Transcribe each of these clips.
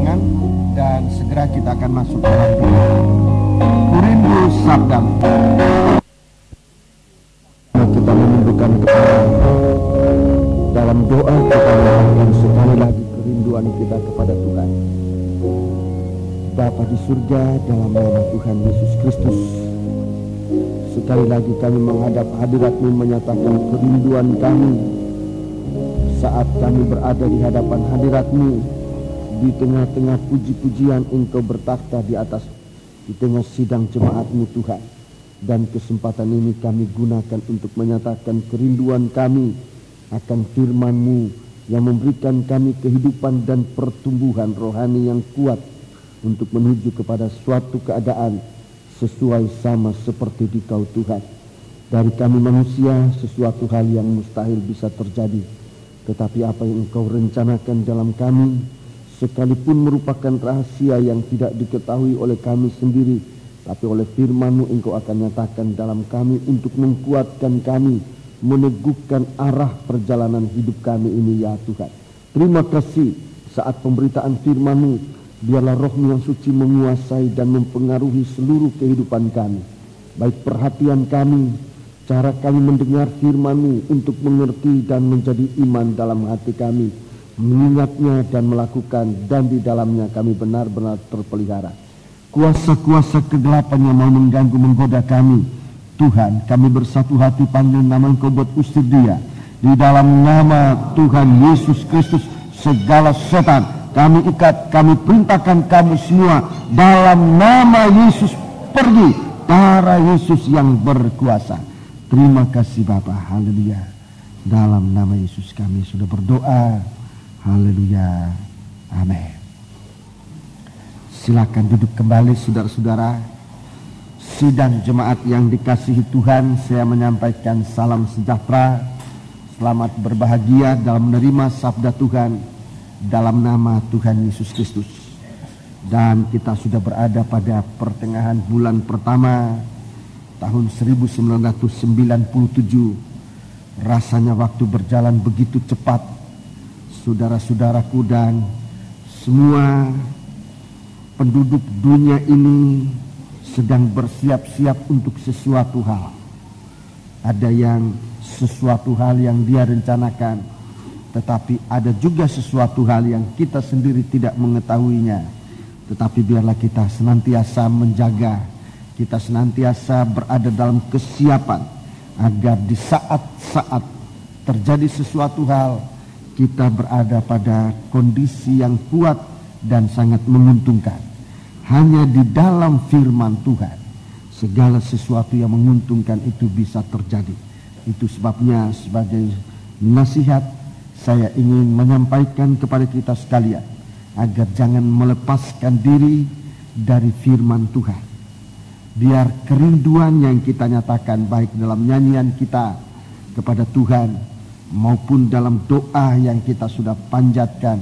tangan dan segera kita akan masuk dalam doa. Kurindu sabdamu. Kita menundukkan kepala dalam doa, kita menyatakan sekali lagi kerinduan kita kepada Tuhan. Bapa di surga, dalam nama Tuhan Yesus Kristus, sekali lagi kami menghadap hadirat-Mu menyatakan kerinduan kami saat kami berada di hadapan hadirat-Mu, di tengah-tengah puji-pujian Engkau bertakhta di atas, di tengah sidang jemaat-Mu Tuhan. Dan kesempatan ini kami gunakan untuk menyatakan kerinduan kami akan firman-Mu yang memberikan kami kehidupan dan pertumbuhan rohani yang kuat untuk menuju kepada suatu keadaan sesuai sama seperti di Kau Tuhan. Dari kami manusia sesuatu hal yang mustahil bisa terjadi, tetapi apa yang Engkau rencanakan dalam kami sekalipun merupakan rahasia yang tidak diketahui oleh kami sendiri, tapi oleh firman-Mu Engkau akan nyatakan dalam kami untuk mengkuatkan kami, meneguhkan arah perjalanan hidup kami ini ya Tuhan. Terima kasih saat pemberitaan firman-Mu, biarlah Roh-Mu yang suci menguasai dan mempengaruhi seluruh kehidupan kami. Baik perhatian kami, cara kami mendengar firman-Mu untuk mengerti dan menjadi iman dalam hati kami, mengingatnya dan melakukan, dan di dalamnya kami benar-benar terpelihara. Kuasa-kuasa kegelapan yang mau mengganggu, menggoda kami, Tuhan, kami bersatu hati panggil nama Engkau buat usir dia. Di dalam nama Tuhan Yesus Kristus, segala setan kami ikat, kami perintahkan kamu semua dalam nama Yesus, pergi, darah Yesus yang berkuasa. Terima kasih Bapa, haleluya. Dalam nama Yesus kami sudah berdoa, haleluya, amin. Silakan duduk kembali saudara-saudara. Sidang jemaat yang dikasihi Tuhan, saya menyampaikan salam sejahtera. Selamat berbahagia dalam menerima sabda Tuhan dalam nama Tuhan Yesus Kristus. Dan kita sudah berada pada pertengahan bulan pertama tahun 1997. Rasanya waktu berjalan begitu cepat, saudara-saudaraku, dan semua penduduk dunia ini sedang bersiap-siap untuk sesuatu hal. Ada yang sesuatu hal yang dia rencanakan, tetapi ada juga sesuatu hal yang kita sendiri tidak mengetahuinya. Tetapi biarlah kita senantiasa menjaga, kita senantiasa berada dalam kesiapan, agar di saat-saat terjadi sesuatu hal, kita berada pada kondisi yang kuat dan sangat menguntungkan. Hanya di dalam firman Tuhan segala sesuatu yang menguntungkan itu bisa terjadi. Itu sebabnya sebagai nasihat saya ingin menyampaikan kepada kita sekalian agar jangan melepaskan diri dari firman Tuhan. Biar kerinduan yang kita nyatakan baik dalam nyanyian kita kepada Tuhan maupun dalam doa yang kita sudah panjatkan,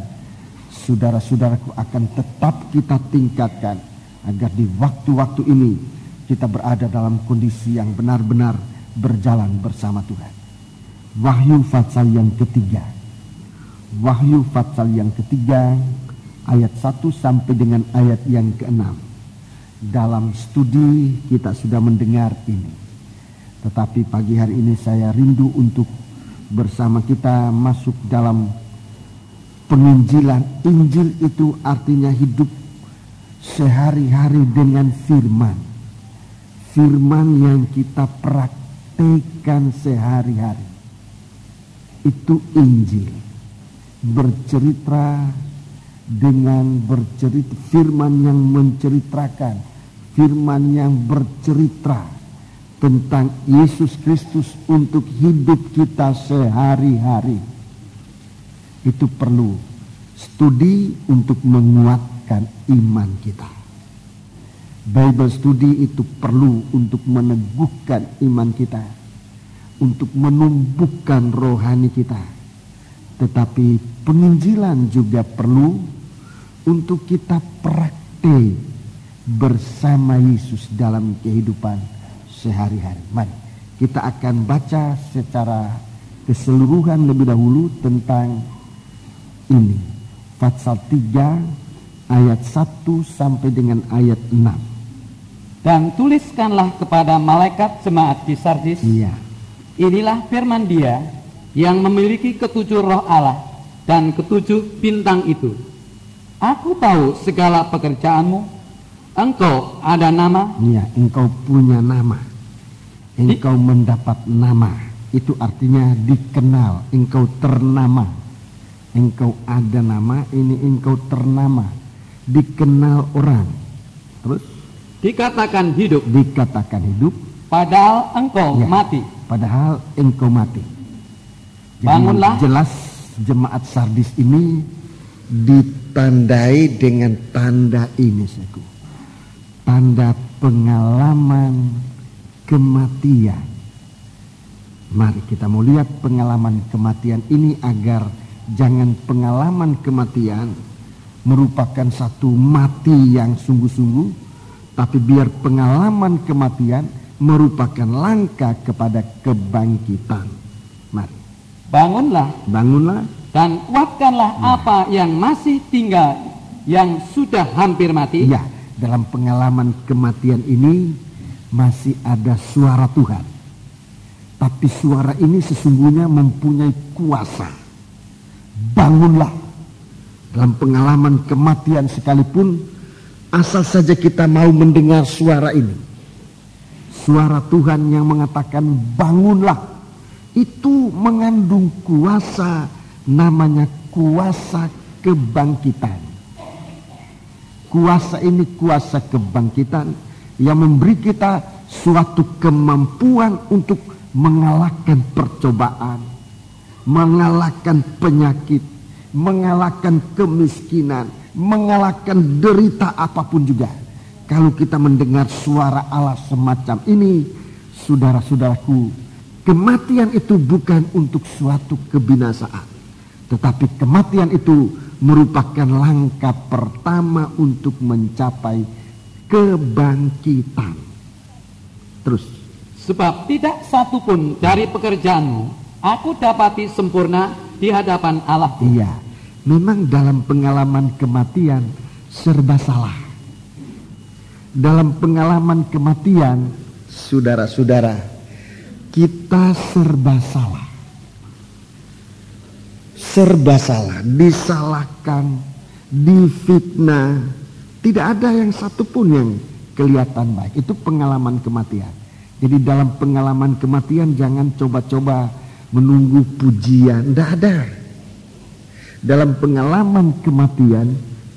saudara-saudaraku, akan tetap kita tingkatkan agar di waktu-waktu ini kita berada dalam kondisi yang benar-benar berjalan bersama Tuhan. Wahyu pasal yang ketiga. Wahyu pasal yang ketiga ayat 1 sampai dengan ayat yang ke-6. Dalam studi kita sudah mendengar ini. Tetapi pagi hari ini saya rindu untuk bersama kita masuk dalam penginjilan. Injil itu artinya hidup sehari-hari dengan firman. Firman yang kita praktekkan sehari-hari. Itu Injil. Bercerita dengan bercerita, firman yang menceritakan, firman yang bercerita tentang Yesus Kristus untuk hidup kita sehari-hari. Itu perlu studi untuk menguatkan iman kita. Bible study itu perlu untuk meneguhkan iman kita, untuk menumbuhkan rohani kita. Tetapi penginjilan juga perlu untuk kita praktek bersama Yesus dalam kehidupan sehari-hari. Mari kita akan baca secara keseluruhan lebih dahulu tentang ini. Pasal 3 ayat 1 sampai dengan ayat 6. Dan tuliskanlah kepada malaikat jemaat di Sardis, Iya. inilah firman Dia yang memiliki ketujuh roh Allah dan ketujuh bintang itu. Aku tahu segala pekerjaanmu, engkau ada nama. Iya, engkau punya nama. Engkau mendapat nama. Itu artinya dikenal, engkau ternama. Engkau ada nama, ini engkau ternama. Dikenal orang. Terus? Dikatakan hidup. Dikatakan hidup. Padahal engkau Ya, mati. Padahal engkau mati. Jadi Bangunlah. jelas jemaat Sardis ini ditandai dengan tanda ini, saudaraku. Tanda pengalaman kematian. Mari kita mau lihat pengalaman kematian ini agar jangan pengalaman kematian merupakan satu mati yang sungguh-sungguh, tapi biar pengalaman kematian merupakan langkah kepada kebangkitan. Mari. Bangunlah Bangunlah. dan kuatkanlah apa yang masih tinggal, yang sudah hampir mati. Ya, dalam pengalaman kematian ini masih ada suara Tuhan. Tapi suara ini sesungguhnya mempunyai kuasa. Bangunlah. Dalam pengalaman kematian sekalipun, asal saja kita mau mendengar suara ini. Suara Tuhan yang mengatakan bangunlah. Itu mengandung kuasa, namanya kuasa kebangkitan. Kuasa ini kuasa kebangkitan yang memberi kita suatu kemampuan untuk mengalahkan percobaan, mengalahkan penyakit, mengalahkan kemiskinan, mengalahkan derita apapun juga. Kalau kita mendengar suara Allah semacam ini, saudara-saudaraku, kematian itu bukan untuk suatu kebinasaan, tetapi kematian itu merupakan langkah pertama untuk mencapai kebangkitan. Terus. Sebab tidak satu pun dari pekerjaanmu aku dapati sempurna di hadapan Allah. Iya, memang dalam pengalaman kematian serba salah. Dalam pengalaman kematian, saudara-saudara, kita serba salah. Serba salah, disalahkan, difitnah. Tidak ada yang satupun yang kelihatan baik. Itu pengalaman kematian. Jadi dalam pengalaman kematian jangan coba-coba menunggu pujian. Tidak ada. Dalam pengalaman kematian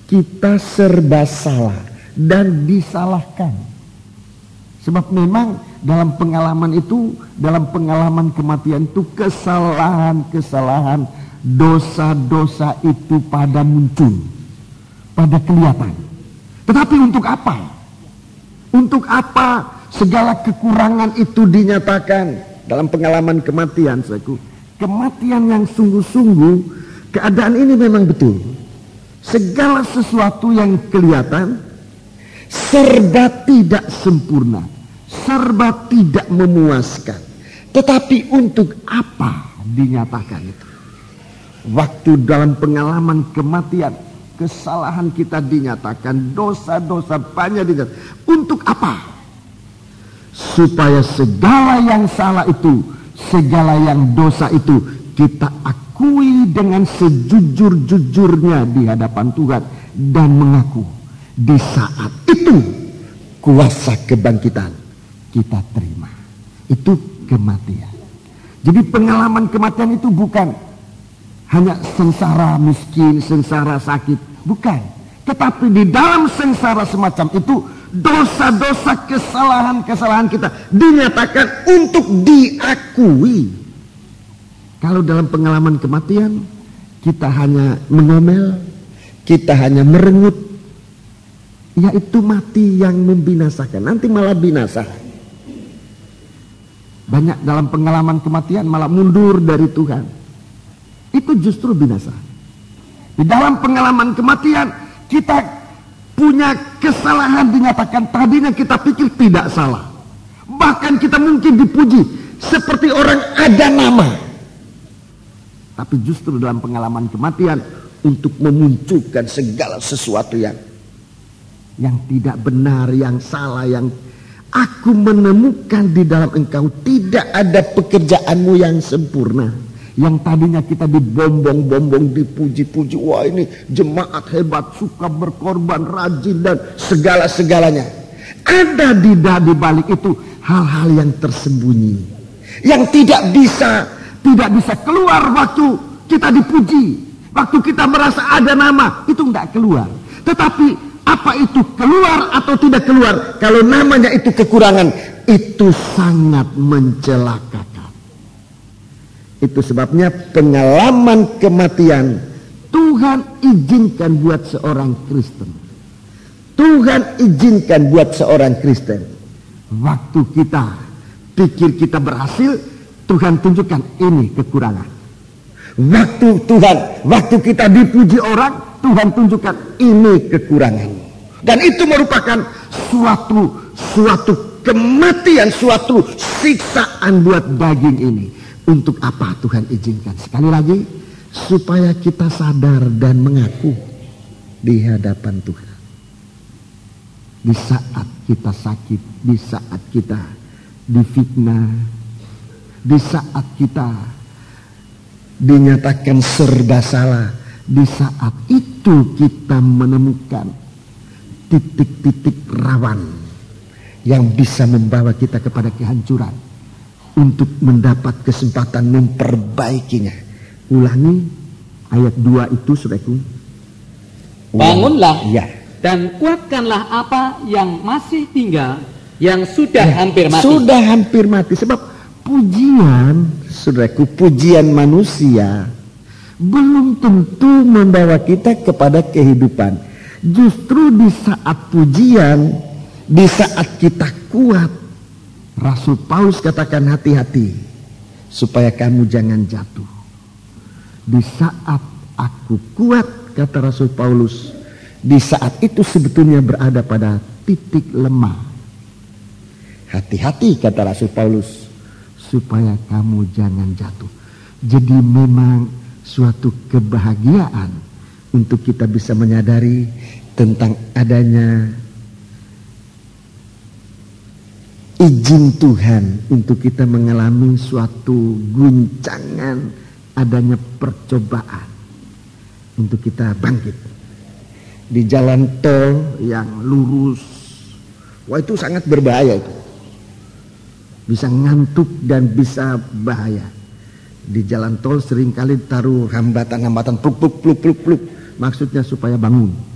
kita serba salah dan disalahkan. Sebab memang dalam pengalaman itu, dalam pengalaman kematian itu kesalahan-kesalahan, dosa-dosa itu pada muncul, pada kelihatan. Tetapi untuk apa? Untuk apa segala kekurangan itu dinyatakan dalam pengalaman kematian, saudaraku? Kematian yang sungguh-sungguh, keadaan ini memang betul. Segala sesuatu yang kelihatan serba tidak sempurna, serba tidak memuaskan. Tetapi untuk apa dinyatakan itu? Waktu dalam pengalaman kematian, kesalahan kita dinyatakan, dosa-dosa banyak dinyatakan. Untuk apa? Supaya segala yang salah itu, segala yang dosa itu kita akui dengan sejujur-jujurnya di hadapan Tuhan dan mengaku. Di saat itu kuasa kebangkitan kita terima. Itu kematian. Jadi pengalaman kematian itu bukan hanya sengsara miskin, sengsara sakit, bukan. Tetapi di dalam sengsara semacam itu, dosa-dosa, kesalahan-kesalahan kita dinyatakan untuk diakui. Kalau dalam pengalaman kematian kita hanya mengomel, kita hanya merengut, yaitu mati yang membinasakan, nanti malah binasa. Banyak dalam pengalaman kematian malah mundur dari Tuhan. Itu justru binasa. Di dalam pengalaman kematian kita punya kesalahan dinyatakan, tadinya kita pikir tidak salah. Bahkan kita mungkin dipuji seperti orang ada nama. Tapi justru dalam pengalaman kematian untuk memunculkan segala sesuatu yang tidak benar, yang salah, yang aku menemukan di dalam engkau tidak ada pekerjaanmu yang sempurna. Yang tadinya kita dibombong-bombong, dipuji-puji, wah ini jemaat hebat, suka berkorban, rajin dan segala-segalanya. Ada di balik itu hal-hal yang tersembunyi, yang tidak bisa keluar waktu kita dipuji, waktu kita merasa ada nama, itu enggak keluar. Tetapi apa itu keluar atau tidak keluar, kalau namanya itu kekurangan, itu sangat mencelakakan. Itu sebabnya pengalaman kematian Tuhan izinkan buat seorang Kristen. Tuhan izinkan buat seorang Kristen. Waktu kita pikir kita berhasil, Tuhan tunjukkan ini kekurangan. Waktu kita dipuji orang, Tuhan tunjukkan ini kekurangan. Dan itu merupakan suatu kematian, suatu siksaan buat daging ini. Untuk apa Tuhan izinkan? Sekali lagi, supaya kita sadar dan mengaku di hadapan Tuhan. Di saat kita sakit, di saat kita difitnah, di saat kita dinyatakan serba salah, di saat itu kita menemukan titik-titik rawan yang bisa membawa kita kepada kehancuran. Untuk mendapat kesempatan memperbaikinya. Ulangi ayat 2 itu, saudaraku. Bangunlah ya, dan kuatkanlah apa yang masih tinggal, yang sudah hampir mati. Sudah hampir mati. Sebab pujian, saudaraku, pujian manusia belum tentu membawa kita kepada kehidupan. Justru di saat pujian, di saat kita kuat, Rasul Paulus katakan hati-hati supaya kamu jangan jatuh. Di saat aku kuat, kata Rasul Paulus, di saat itu sebetulnya berada pada titik lemah. Hati-hati, kata Rasul Paulus, supaya kamu jangan jatuh. Jadi memang suatu kebahagiaan untuk kita bisa menyadari tentang adanya izin Tuhan untuk kita mengalami suatu guncangan, adanya percobaan untuk kita bangkit di jalan tol yang lurus. Wah, itu sangat berbahaya itu. Bisa ngantuk dan bisa bahaya. Di jalan tol seringkali taruh hambatan-hambatan pluk. Maksudnya supaya bangun.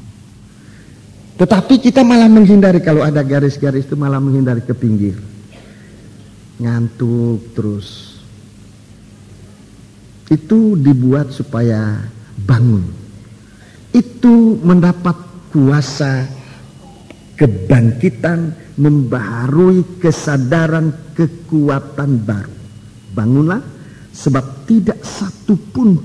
Tetapi kita malah menghindari, kalau ada garis-garis itu malah menghindari ke pinggir. Ngantuk terus. Itu dibuat supaya bangun. Itu mendapat kuasa kebangkitan, membaharui kesadaran, kekuatan baru. Bangunlah, sebab tidak satu pun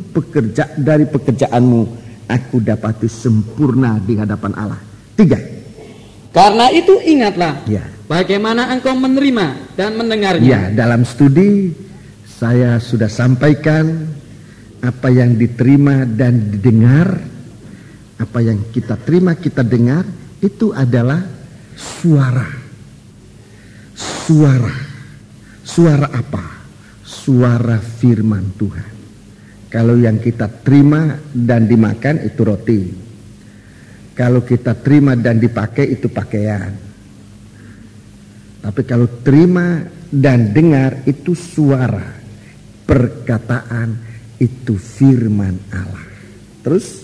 dari pekerjaanmu aku dapati sempurna di hadapan Allah. 3. Karena itu ingatlah, ya, bagaimana engkau menerima dan mendengarnya. Ya, dalam studi saya sudah sampaikan apa yang diterima dan didengar. Apa yang kita terima, kita dengar, itu adalah suara. Suara apa? Suara firman Tuhan. Kalau yang kita terima dan dimakan itu roti. Kalau kita terima dan dipakai itu pakaian. Tapi kalau terima dan dengar itu suara, perkataan, itu firman Allah. Terus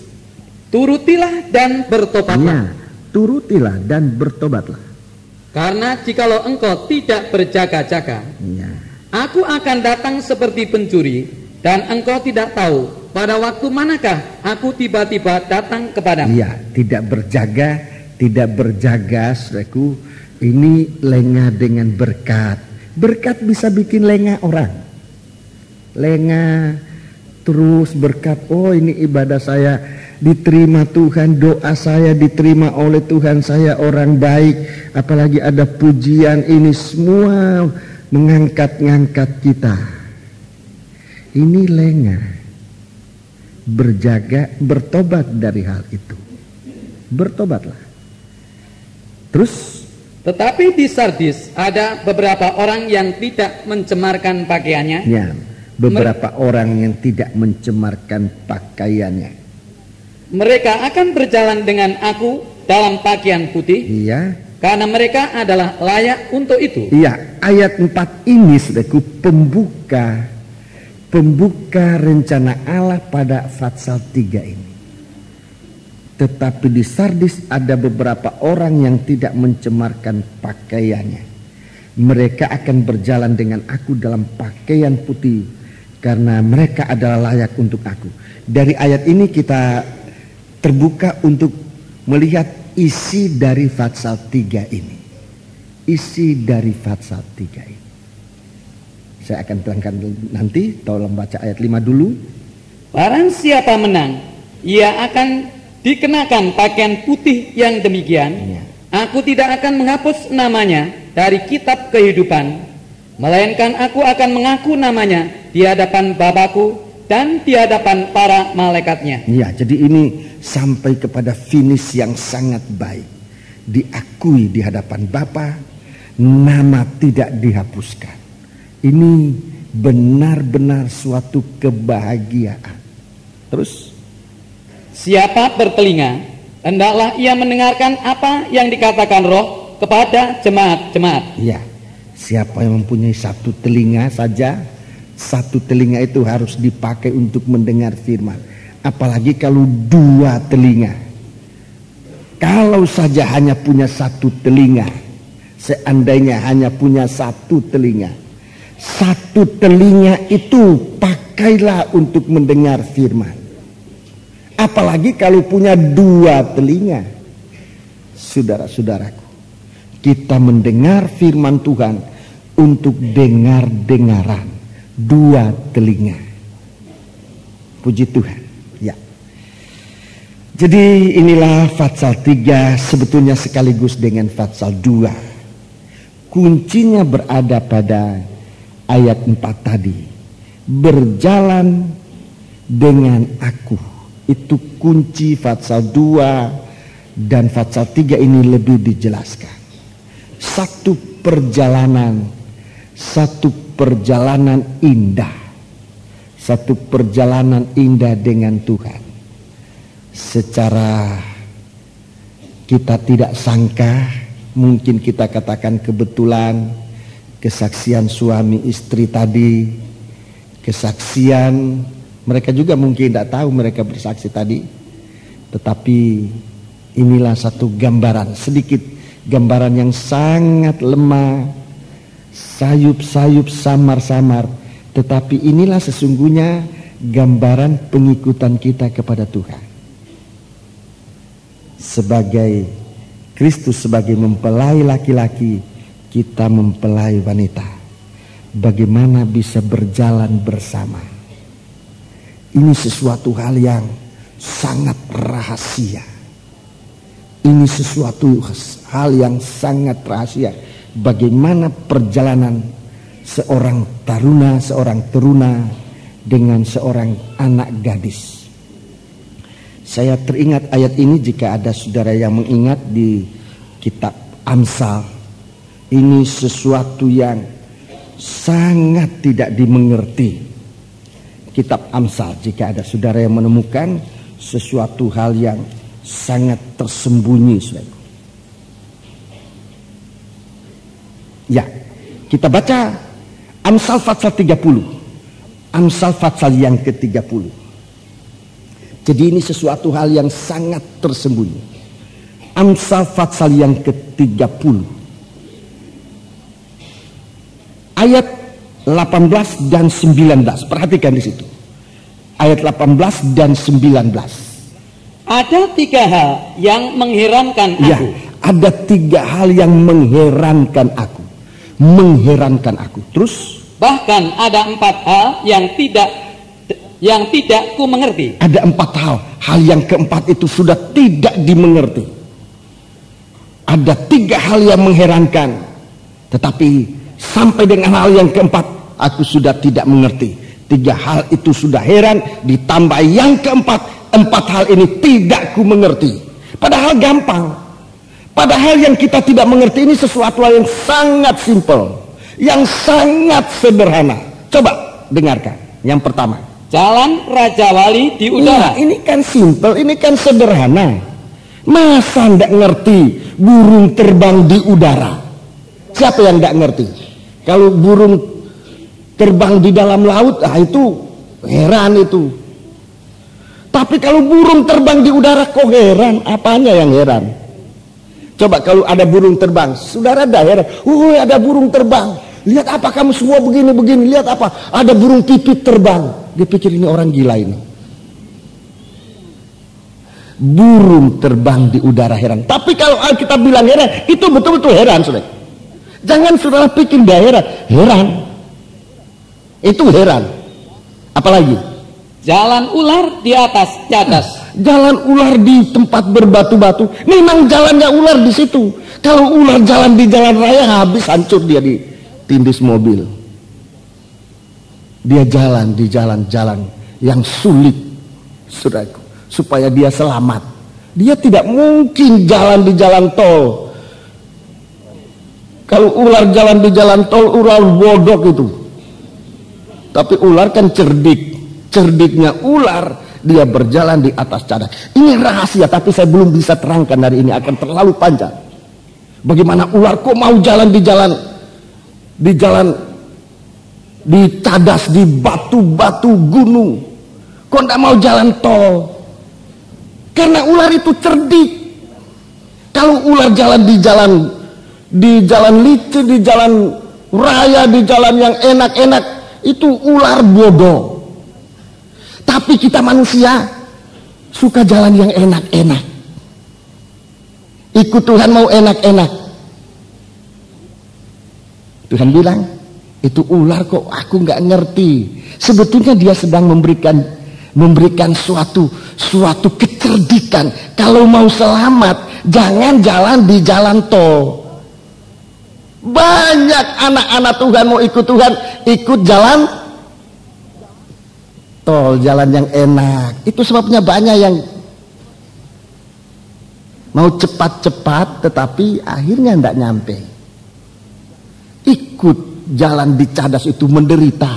turutilah dan bertobatlah. Ya, turutilah dan bertobatlah. Karena jikalau engkau tidak berjaga-jaga, ya, aku akan datang seperti pencuri, dan engkau tidak tahu pada waktu manakah aku tiba-tiba datang kepadamu. Iya, tidak berjaga, saudaraku, ini lengah dengan berkat. Berkat bisa bikin lengah orang. Lengah terus berkat, oh ini ibadah saya diterima Tuhan, doa saya diterima oleh Tuhan, saya orang baik, apalagi ada pujian, ini semua mengangkat-ngangkat kita. Ini lengah. berjaga, bertobat dari hal itu. Bertobatlah. Terus, tetapi di Sardis ada beberapa orang yang tidak mencemarkan pakaiannya. ya, beberapa orang yang tidak mencemarkan pakaiannya. Mereka akan berjalan dengan aku dalam pakaian putih. Iya. Karena mereka adalah layak untuk itu. Iya, ayat 4 ini saudaraku pembuka rencana Allah pada Fatsal 3 ini. Tetapi di Sardis ada beberapa orang yang tidak mencemarkan pakaiannya. Mereka akan berjalan dengan aku dalam pakaian putih karena mereka adalah layak untuk aku. Dari ayat ini kita terbuka untuk melihat isi dari Fatsal 3 ini. Isi dari Fatsal 3 ini. Saya akan terangkan nanti, tolong baca ayat 5 dulu. Barang siapa menang, ia akan dikenakan pakaian putih yang demikian. Ya. Aku tidak akan menghapus namanya dari kitab kehidupan, melainkan aku akan mengaku namanya di hadapan Bapakku dan di hadapan para malaikatnya. Ya, jadi ini sampai kepada finish yang sangat baik. Diakui di hadapan Bapa, nama tidak dihapuskan. Ini benar-benar suatu kebahagiaan. Terus, siapa bertelinga, hendaklah ia mendengarkan apa yang dikatakan Roh kepada jemaat-jemaat. ya, siapa yang mempunyai satu telinga saja, satu telinga itu harus dipakai untuk mendengar firman. Apalagi kalau dua telinga. Kalau saja hanya punya satu telinga, seandainya hanya punya satu telinga, satu telinga itu pakailah untuk mendengar firman. Apalagi kalau punya dua telinga. Saudara-saudaraku, kita mendengar firman Tuhan untuk dengar-dengaran. Dua telinga. Puji Tuhan. Ya. Jadi inilah Fatsal 3 sebetulnya sekaligus dengan Fatsal 2. Kuncinya berada pada ayat 4 tadi. Berjalan dengan aku. Itu kunci Fatsal 2 dan Fatsal 3 ini lebih dijelaskan. Satu perjalanan indah. Satu perjalanan indah dengan Tuhan. Secara kita tidak sangka, mungkin kita katakan kebetulan, kesaksian suami istri tadi, kesaksian mereka juga mungkin tidak tahu mereka bersaksi tadi. Tetapi inilah satu gambaran, sedikit gambaran yang sangat lemah, sayup-sayup, samar-samar. Tetapi inilah sesungguhnya gambaran pengikutan kita kepada Tuhan. Sebagai Kristus sebagai mempelai laki-laki, kita mempelai wanita. Bagaimana bisa berjalan bersama? Ini sesuatu hal yang sangat rahasia. Ini sesuatu hal yang sangat rahasia. Bagaimana perjalanan seorang taruna, seorang teruna dengan seorang anak gadis. Saya teringat ayat ini jika ada saudara yang mengingat di kitab Amsal. Ini sesuatu yang sangat tidak dimengerti. Kitab Amsal, jika ada saudara yang menemukan sesuatu hal yang sangat tersembunyi, saudara. Ya, kita baca Amsal Fatsal 30. Amsal Fatsal yang ke-30. Jadi ini sesuatu hal yang sangat tersembunyi. Amsal Fatsal yang ke-30. Ayat 18 dan 19. Perhatikan di situ. Ayat 18 dan 19. Ada 3 hal yang mengherankan aku. Ya, ada 3 hal yang mengherankan aku. Mengherankan aku. Terus? Bahkan ada 4 hal yang tidak ku mengerti. Ada 4 hal. Hal yang keempat itu sudah tidak dimengerti. Ada 3 hal yang mengherankan. Tetapi sampai dengan hal yang keempat, aku sudah tidak mengerti. 3 hal itu sudah heran, ditambah yang keempat, 4 hal ini tidak ku mengerti. Padahal gampang. Padahal yang kita tidak mengerti ini sesuatu yang sangat simpel, yang sangat sederhana. Coba dengarkan. Yang pertama, Jalan Raja Wali di udara. ini kan simpel, ini kan sederhana. Masa ndak ngerti burung terbang di udara? Siapa yang ndak ngerti? Kalau burung terbang di dalam laut, itu heran itu. Tapi kalau burung terbang di udara, kok heran? Apanya yang heran? Coba kalau ada burung terbang, saudara dah heran. Ada burung terbang. Lihat apa kamu semua begini-begini. Lihat apa? Ada burung pipit terbang. Dia pikir ini orang gila ini. Burung terbang di udara heran. Tapi kalau Alkitab bilang heran, itu betul-betul heran, saudara. Jangan saudara pikir dia heran. Heran. Itu heran. Apalagi? Jalan ular di atas cadas. Jalan ular di tempat berbatu-batu. Memang jalannya ular di situ. Kalau ular jalan di jalan raya, habis hancur dia ditindis mobil. Dia jalan di jalan-jalan yang sulit, saudaraku, supaya dia selamat. Dia tidak mungkin jalan di jalan tol. Kalau ular jalan di jalan tol, ular bodoh itu. Tapi ular kan cerdik. Cerdiknya ular, dia berjalan di atas cadas. Ini rahasia, tapi saya belum bisa terangkan hari ini, akan terlalu panjang. Bagaimana ular kok mau jalan di cadas, di batu-batu gunung, kok tidak mau jalan tol? Karena ular itu cerdik. Kalau ular jalan di jalan licin, di jalan raya, di jalan yang enak-enak, itu ular bodoh. Tapi kita manusia suka jalan yang enak-enak. Ikut Tuhan mau enak-enak. Tuhan bilang, itu ular kok aku nggak ngerti. Sebetulnya dia sedang memberikan suatu kecerdikan. Kalau mau selamat, jangan jalan di jalan tol. Banyak anak-anak Tuhan mau ikut Tuhan, ikut jalan tol, jalan yang enak. Itu sebabnya banyak yang mau cepat-cepat tetapi akhirnya tidak nyampe. Ikut jalan di cadas itu menderita.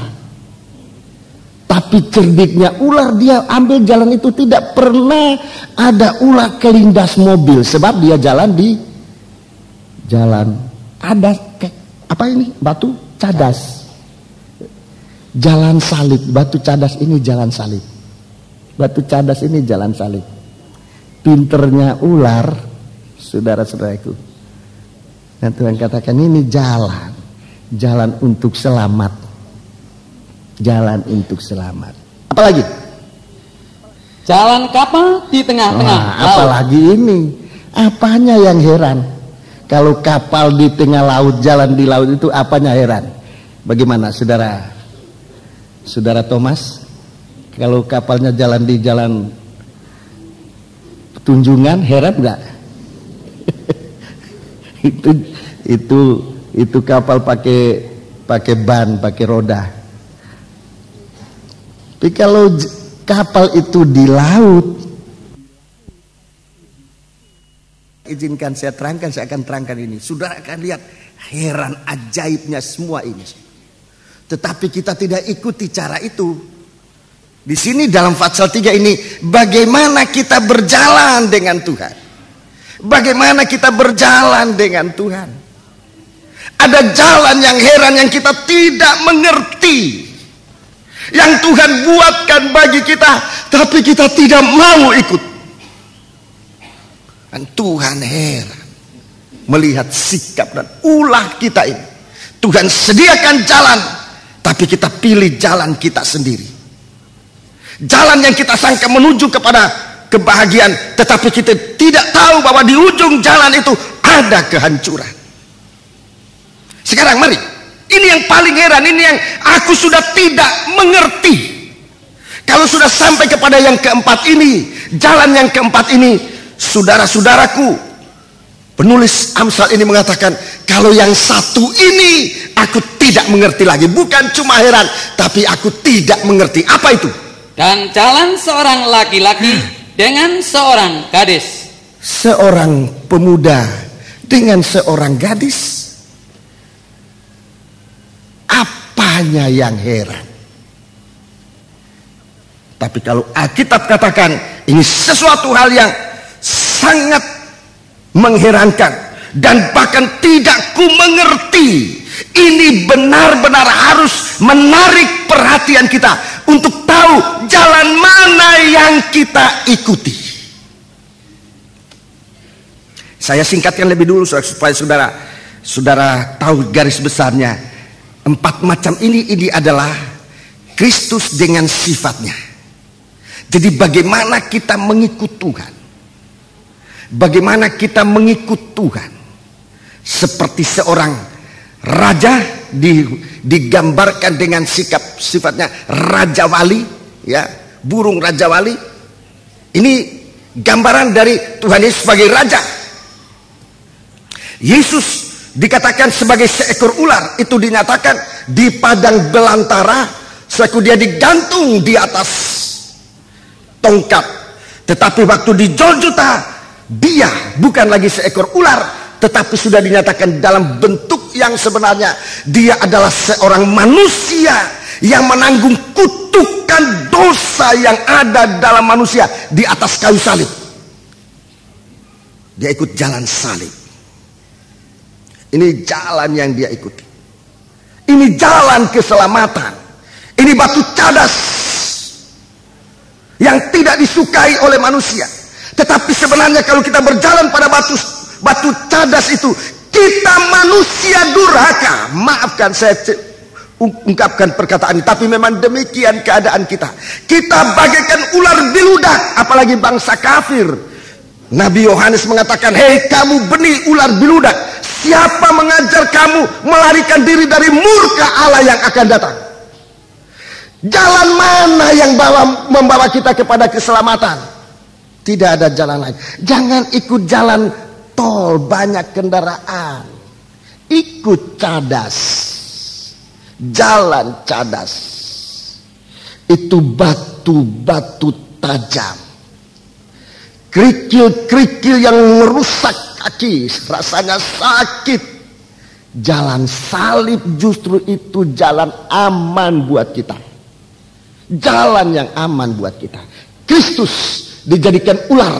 Tapi cerdiknya ular, dia ambil jalan itu, tidak pernah ada ular kelindas mobil, sebab dia jalan di jalan ada apa ini? Batu cadas. Jalan salib, batu cadas ini jalan salib. Batu cadas ini jalan salib. Pinternya ular, saudara-saudaraku. Dan Tuhan katakan ini jalan untuk selamat. Jalan untuk selamat. Apalagi? Jalan kapal di tengah-tengah laut. Apalagi ini? Apanya yang heran? Kalau kapal di tengah laut, jalan di laut itu apanya heran? Bagaimana Saudara Thomas, kalau kapalnya jalan di jalan Tunjungan, heran nggak? itu kapal pakai ban, pakai roda. Tapi kalau kapal itu di laut, izinkan saya terangkan, saya akan terangkan ini. Saudara akan lihat heran ajaibnya semua ini. Tetapi kita tidak ikuti cara itu. Di sini dalam Fatsal 3 ini, bagaimana kita berjalan dengan Tuhan. Bagaimana kita berjalan dengan Tuhan. Ada jalan yang heran yang kita tidak mengerti. Yang Tuhan buatkan bagi kita, tapi kita tidak mau ikut. Dan Tuhan heran melihat sikap dan ulah kita ini. Tuhan sediakan jalan, tapi kita pilih jalan kita sendiri. Jalan yang kita sangka menuju kepada kebahagiaan, tetapi kita tidak tahu bahwa di ujung jalan itu ada kehancuran. Sekarang mari, ini yang paling heran, ini yang aku sudah tidak mengerti. Kalau sudah sampai kepada yang keempat ini, jalan yang keempat ini, saudara-saudaraku, Penulis Amsal ini mengatakan, kalau yang satu ini aku tidak mengerti lagi. Bukan cuma heran, tapi aku tidak mengerti. Apa itu? Dan jalan seorang laki-laki dengan seorang gadis. Seorang pemuda dengan seorang gadis. Apanya yang heran? Tapi kalau Alkitab katakan ini sesuatu hal yang sangat mengherankan dan bahkan tidak ku mengerti. Ini benar-benar harus menarik perhatian kita untuk tahu jalan mana yang kita ikuti. Saya singkatkan lebih dulu supaya saudara tahu garis besarnya. 4 macam ini adalah Kristus dengan sifatnya. Jadi bagaimana kita mengikut Tuhan? Bagaimana kita mengikut Tuhan? Seperti seorang raja digambarkan dengan sifatnya raja wali, ya, burung raja wali. Ini gambaran dari Tuhan Yesus sebagai raja. Yesus dikatakan sebagai seekor ular. Itu dinyatakan di padang belantara, suatu dia digantung di atas tongkat. Tetapi waktu di Golgota, dia bukan lagi seekor ular, tetapi sudah dinyatakan dalam bentuk yang sebenarnya. Dia adalah seorang manusia yang menanggung kutukan dosa yang ada dalam manusia di atas kayu salib. Dia ikut jalan salib. Ini jalan yang dia ikuti. Ini jalan keselamatan. Ini batu cadas yang tidak disukai oleh manusia. Tetapi sebenarnya kalau kita berjalan pada batu cadas itu, kita manusia durhaka. Maafkan saya ungkapkan perkataan ini, tapi memang demikian keadaan kita. Kita bagaikan ular beludak, apalagi bangsa kafir. Nabi Yohanes mengatakan, hei kamu benih ular beludak, siapa mengajar kamu melarikan diri dari murka Allah yang akan datang? Jalan mana yang membawa kita kepada keselamatan? Tidak ada jalan lain. Jangan ikut jalan tol banyak kendaraan. Ikut cadas. Jalan cadas. Itu batu-batu tajam. Kerikil-kerikil yang merusak kaki, rasanya sakit. Jalan salib justru itu jalan aman buat kita. Jalan yang aman buat kita. Kristus dijadikan ular.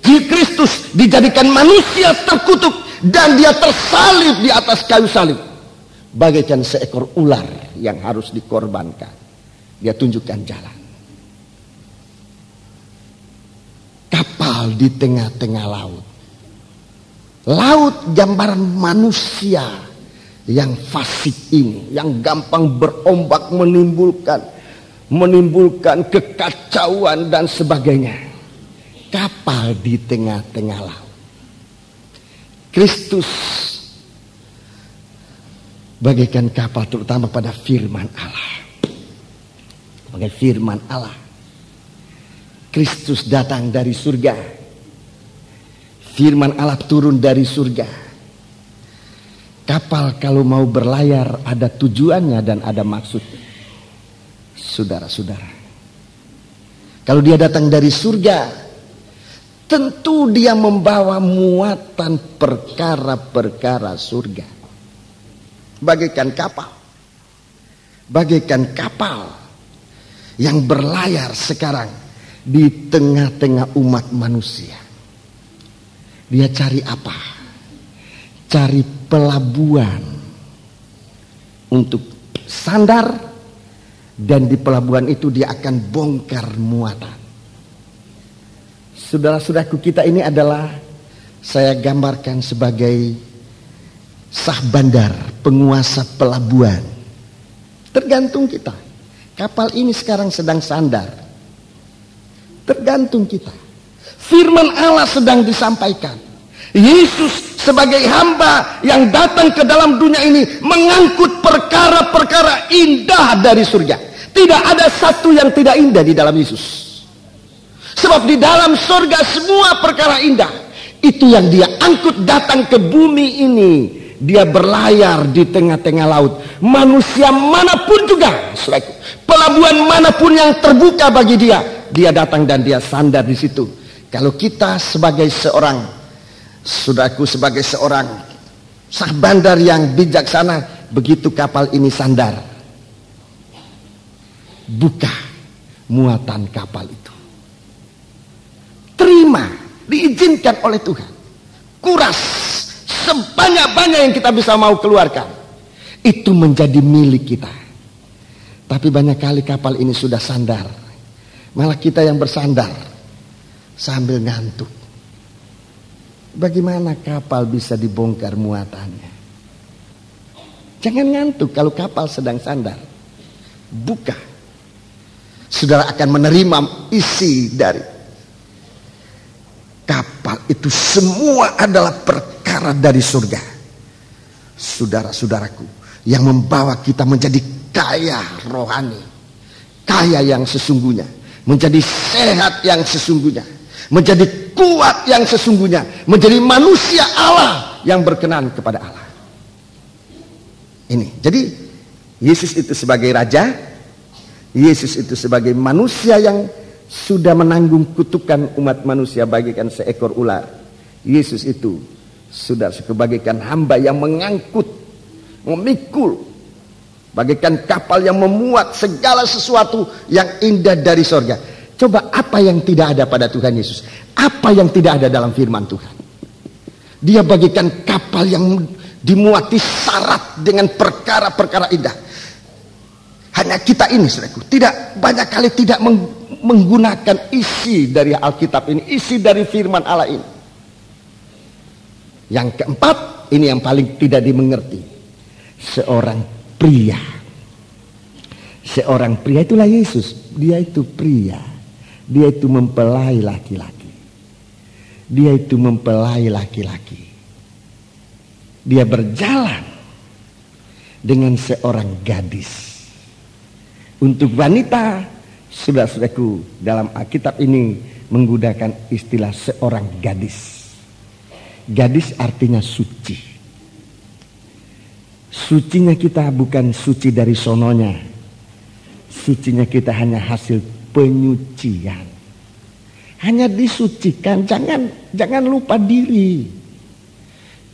Kristus dijadikan manusia terkutuk dan dia tersalib di atas kayu salib. Bagaikan seekor ular yang harus dikorbankan. Dia tunjukkan jalan. Kapal di tengah-tengah laut. Laut gambaran manusia yang fasik ini, yang gampang berombak, menimbulkan kekacauan dan sebagainya. Kapal di tengah-tengah laut. Kristus bagaikan kapal, terutama pada firman Allah. Sebagai firman Allah, Kristus datang dari surga. Firman Allah turun dari surga. Kapal kalau mau berlayar ada tujuannya dan ada maksudnya. Saudara-saudara, kalau dia datang dari surga, tentu dia membawa muatan perkara-perkara surga. Bagaikan kapal yang berlayar sekarang di tengah-tengah umat manusia. Dia cari apa? Cari pelabuhan untuk sandar, dan di pelabuhan itu dia akan bongkar muatan. Saudara-saudaraku, kita ini adalah, saya gambarkan sebagai sah bandar, penguasa pelabuhan. Tergantung kita. Kapal ini sekarang sedang sandar. Tergantung kita. Firman Allah sedang disampaikan. Yesus sebagai hamba yang datang ke dalam dunia ini mengangkut perkara-perkara indah dari surga. Tidak ada satu yang tidak indah di dalam Yesus. Sebab di dalam surga semua perkara indah. Itu yang dia angkut datang ke bumi ini. Dia berlayar di tengah-tengah laut. Manusia manapun juga, pelabuhan manapun yang terbuka bagi dia, dia datang dan dia sandar di situ. Kalau kita sebagai seorang, saudaraku, sebagai seorang sah bandar yang bijaksana, begitu kapal ini sandar, buka muatan kapal itu. Terima, diizinkan oleh Tuhan. Kuras sebanyak-banyak yang kita bisa mau keluarkan. Itu menjadi milik kita. Tapi banyak kali kapal ini sudah sandar. Malah kita yang bersandar sambil ngantuk. Bagaimana kapal bisa dibongkar muatannya? Jangan ngantuk kalau kapal sedang sandar. Buka. Saudara akan menerima isi dari kapal itu. Semua adalah perkara dari surga. Saudara-saudaraku, yang membawa kita menjadi kaya rohani, kaya yang sesungguhnya, menjadi sehat yang sesungguhnya, menjadi kuat yang sesungguhnya, menjadi manusia Allah yang berkenan kepada Allah. Ini, jadi Yesus itu sebagai Raja, Yesus itu sebagai manusia yang sudah menanggung kutukan umat manusia bagaikan seekor ular. Yesus itu sudah bagaikan hamba yang mengangkut, memikul, bagaikan kapal yang memuat segala sesuatu yang indah dari sorga. Coba apa yang tidak ada pada Tuhan Yesus? Apa yang tidak ada dalam firman Tuhan? Dia bagaikan kapal yang dimuati syarat dengan perkara-perkara indah. Hanya kita ini, saudaraku, tidak banyak kali tidak menggunakan isi dari Alkitab ini, isi dari firman Allah ini. Yang keempat, ini yang paling tidak dimengerti. Seorang pria. Seorang pria itulah Yesus. Dia itu pria. Dia itu mempelai laki-laki. Dia itu mempelai laki-laki. Dia berjalan dengan seorang gadis. Untuk wanita, saudara-saudaraku, dalam Alkitab ini menggunakan istilah seorang gadis. Gadis artinya suci. Sucinya kita bukan suci dari sononya. Sucinya kita hanya hasil penyucian. Hanya disucikan, jangan lupa diri.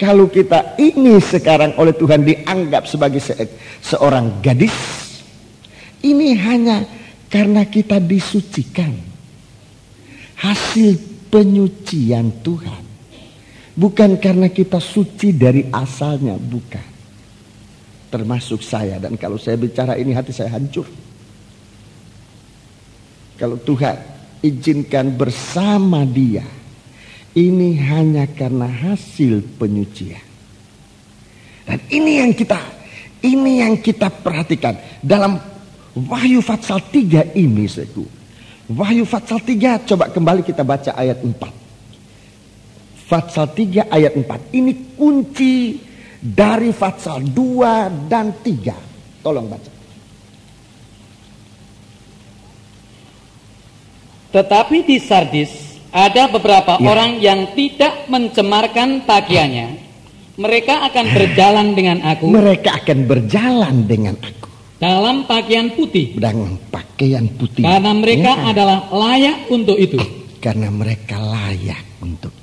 Kalau kita ini sekarang oleh Tuhan dianggap sebagai seorang gadis, ini hanya karena kita disucikan. Hasil penyucian Tuhan. Bukan karena kita suci dari asalnya, bukan. Termasuk saya, dan kalau saya bicara ini hati saya hancur. Kalau Tuhan izinkan bersama Dia, ini hanya karena hasil penyucian. Dan ini yang kita perhatikan dalam Wahyu Fatsal 3 ini, saudaraku. Wahyu Fatsal 3, coba kembali kita baca ayat 4. Fatsal 3 ayat 4. Ini kunci dari Fatsal 2 dan 3. Tolong baca. Tetapi di Sardis ada beberapa orang yang tidak mencemarkan pakaiannya. Mereka akan berjalan dengan aku. Mereka akan berjalan dengan aku. Dalam pakaian putih. Dengan pakaian putih. Karena mereka adalah layak untuk itu. Karena mereka layak untuk itu.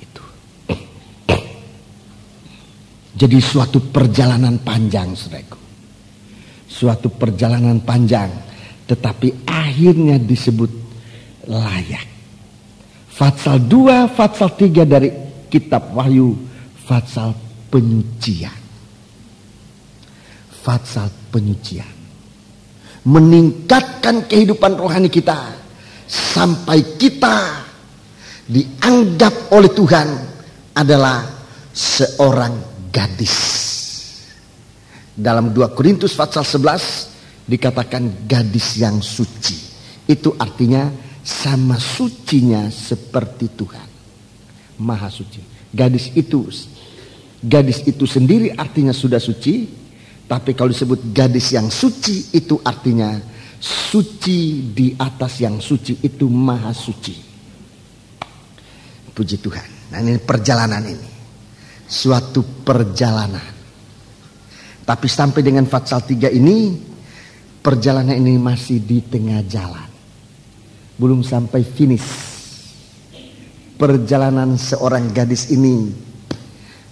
Jadi suatu perjalanan panjang, saudaraku. Suatu perjalanan panjang, tetapi akhirnya disebut layak. Fatsal 2, Fatsal 3 dari kitab Wahyu, Fatsal penyucian. Fatsal penyucian. Meningkatkan kehidupan rohani kita sampai kita dianggap oleh Tuhan adalah seorang gadis. Dalam 2 Korintus Fatsal 11 dikatakan gadis yang suci. Itu artinya sama sucinya seperti Tuhan. Maha suci. Gadis itu sendiri artinya sudah suci. Tapi kalau disebut gadis yang suci, itu artinya suci di atas yang suci, itu maha suci. Puji Tuhan. Nah, ini perjalanan ini. Suatu perjalanan. Tapi sampai dengan Fatsal 3 ini, perjalanan ini masih di tengah jalan. Belum sampai finish. Perjalanan seorang gadis ini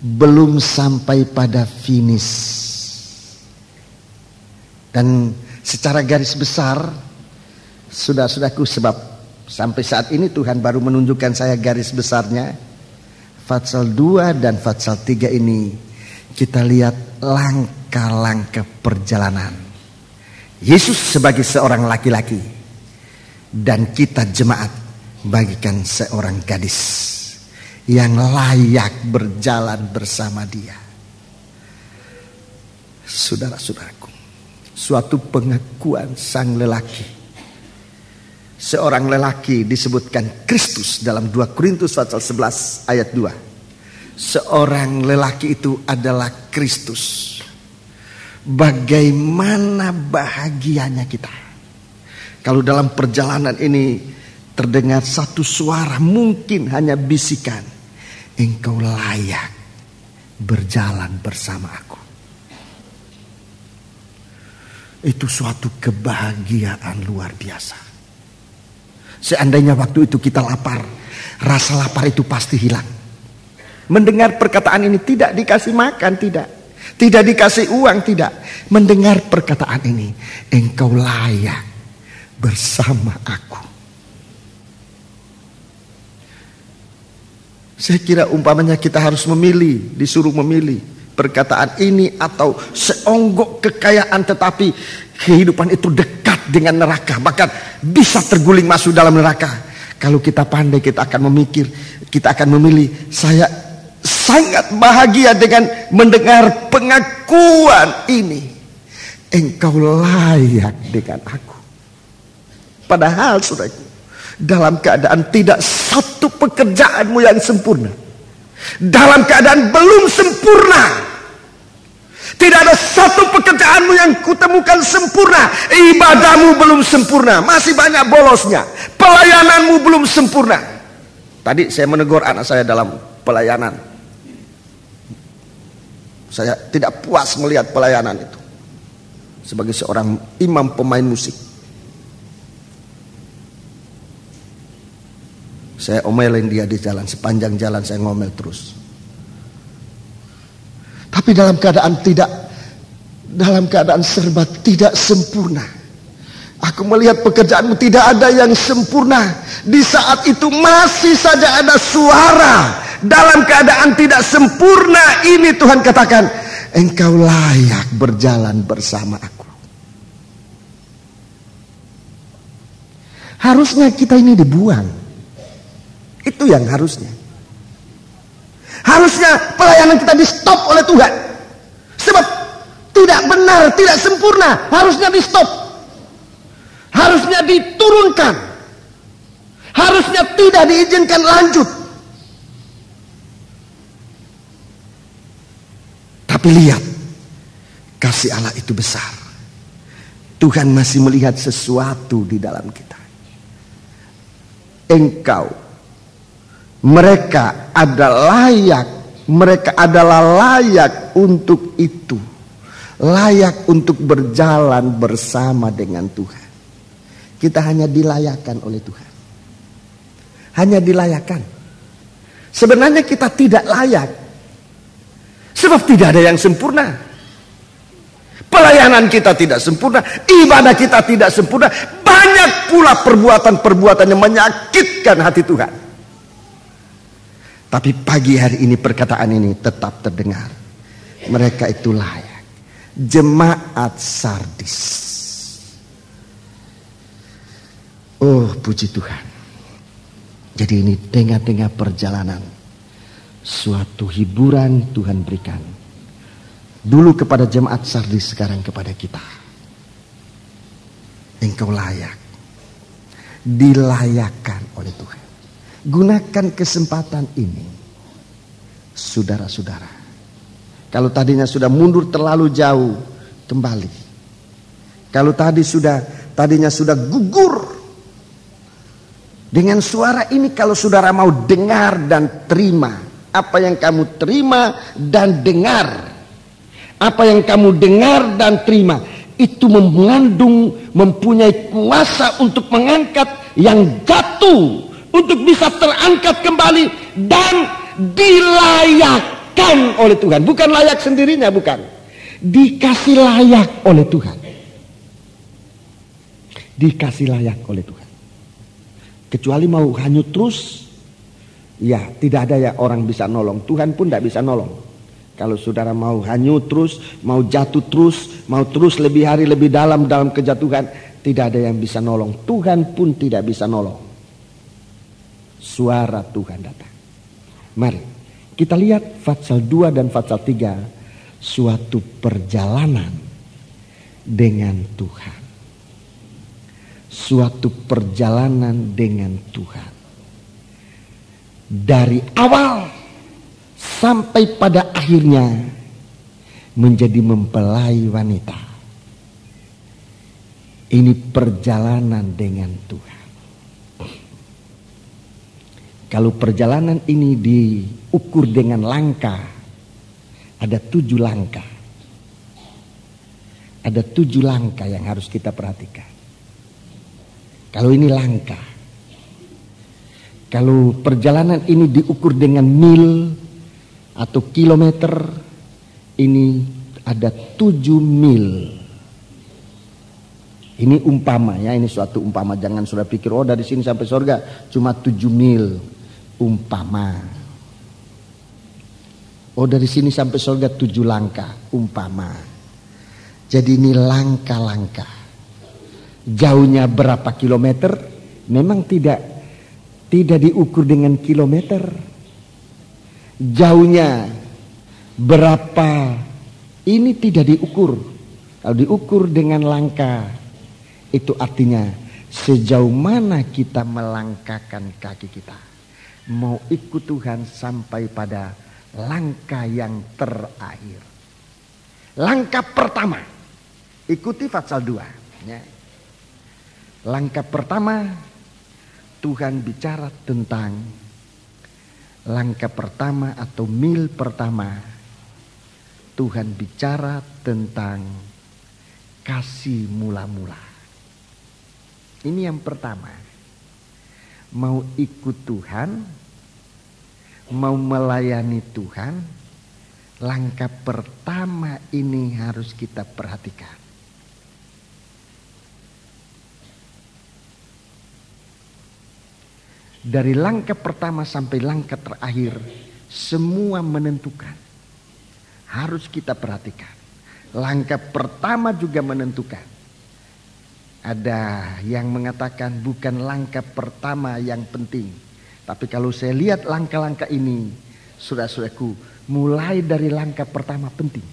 belum sampai pada finish. Dan secara garis besar, saudara-saudaraku, sebab sampai saat ini Tuhan baru menunjukkan saya garis besarnya. Fatsal 2 dan Fatsal 3 ini kita lihat langkah-langkah perjalanan Yesus sebagai seorang laki-laki, dan kita jemaat bagikan seorang gadis yang layak berjalan bersama dia. Saudara-saudaraku, suatu pengakuan sang lelaki. Seorang lelaki disebutkan Kristus dalam 2 Korintus pasal 11 ayat 2. Seorang lelaki itu adalah Kristus. Bagaimana bahagianya kita kalau dalam perjalanan ini terdengar satu suara, mungkin hanya bisikan, engkau layak berjalan bersama aku. Itu suatu kebahagiaan luar biasa. Seandainya waktu itu kita lapar, rasa lapar itu pasti hilang. Mendengar perkataan ini, tidak dikasih makan, tidak dikasih uang, tidak. Mendengar perkataan ini, engkau layak bersama aku. Saya kira umpamanya kita harus memilih, disuruh memilih perkataan ini atau seonggok kekayaan, tetapi kehidupan itu dekat dengan neraka, bahkan bisa terguling masuk dalam neraka. Kalau kita pandai, kita akan memikir, kita akan memilih, saya sangat bahagia dengan mendengar pengakuan ini, engkau layak dengan aku. Padahal saudaraku, dalam keadaan tidak satu pekerjaanmu yang sempurna, dalam keadaan belum sempurna, tidak ada satu pekerjaanmu yang kutemukan sempurna. Ibadahmu belum sempurna, masih banyak bolosnya. Pelayananmu belum sempurna. Tadi saya menegur anak saya dalam pelayanan. Saya tidak puas melihat pelayanan itu. Sebagai seorang imam pemain musik, saya omelin dia di jalan, sepanjang jalan saya ngomel terus. Tapi dalam keadaan serba tidak sempurna, aku melihat pekerjaanmu tidak ada yang sempurna. Di saat itu masih saja ada suara. Dalam keadaan tidak sempurna ini Tuhan katakan, engkau layak berjalan bersama aku. Harusnya kita ini dibuang. Itu yang harusnya. Harusnya pelayanan kita di stop oleh Tuhan. Sebab tidak benar, tidak sempurna. Harusnya di stop. Harusnya diturunkan. Harusnya tidak diizinkan lanjut. Tapi lihat, kasih Allah itu besar. Tuhan masih melihat sesuatu di dalam kita. Mereka adalah layak untuk itu. Layak untuk berjalan bersama dengan Tuhan. Kita hanya dilayakkan oleh Tuhan. Hanya dilayakkan. Sebenarnya kita tidak layak. Sebab tidak ada yang sempurna. Pelayanan kita tidak sempurna, ibadah kita tidak sempurna. Banyak pula perbuatan-perbuatan yang menyakitkan hati Tuhan. Tapi pagi hari ini perkataan ini tetap terdengar. Mereka itu layak. Jemaat Sardis. Oh, puji Tuhan. Jadi ini tengah-tengah perjalanan, suatu hiburan Tuhan berikan. Dulu kepada jemaat Sardis, sekarang kepada kita. Engkau layak. Dilayakkan oleh Tuhan. Gunakan kesempatan ini, saudara-saudara. Kalau tadinya sudah mundur terlalu jauh, kembali. Kalau tadinya sudah gugur, Dengan suara ini kalau saudara mau dengar dan terima, apa yang kamu terima dan dengar, apa yang kamu dengar dan terima, itu mengandung, mempunyai kuasa untuk mengangkat yang jatuh, untuk bisa terangkat kembali dan dilayakkan oleh Tuhan. Bukan layak sendirinya, bukan. Dikasih layak oleh Tuhan. Dikasih layak oleh Tuhan. Kecuali mau hanyut terus, ya tidak ada ya orang bisa nolong. Tuhan pun tidak bisa nolong. Kalau saudara mau hanyut terus, mau jatuh terus, mau terus lebih hari lebih dalam kejatuhan, tidak ada yang bisa nolong. Tuhan pun tidak bisa nolong. Suara Tuhan datang. Mari kita lihat Fatsal 2 dan Fatsal 3, suatu perjalanan dengan Tuhan. Suatu perjalanan dengan Tuhan. Dari awal sampai pada akhirnya menjadi mempelai wanita. Ini perjalanan dengan Tuhan. Kalau perjalanan ini diukur dengan langkah, ada 7 langkah. Ada 7 langkah yang harus kita perhatikan. Kalau ini langkah. Kalau perjalanan ini diukur dengan mil atau kilometer, ini ada 7 mil. Ini umpama ya, ini suatu umpama. Jangan sudah pikir, oh dari sini sampai surga cuma 7 mil. Umpama. Oh dari sini sampai surga 7 langkah. Umpama. Jadi ini langkah-langkah. Jauhnya berapa kilometer? Memang tidak diukur dengan kilometer. Jauhnya berapa? Ini tidak diukur. Kalau diukur dengan langkah, itu artinya sejauh mana kita melangkahkan kaki kita. Mau ikut Tuhan sampai pada langkah yang terakhir. Langkah pertama, ikuti Fatsal 2 ya. Langkah pertama, Tuhan bicara tentang langkah pertama atau mil pertama. Tuhan bicara tentang kasih mula-mula. Ini yang pertama. Mau ikut Tuhan, mau melayani Tuhan, langkah pertama ini harus kita perhatikan. Dari langkah pertama sampai langkah terakhir, semua menentukan. Harus kita perhatikan. Langkah pertama juga menentukan. Ada yang mengatakan bukan langkah pertama yang penting. Tapi kalau saya lihat langkah-langkah ini, saudara-saudaraku, mulai dari langkah pertama penting.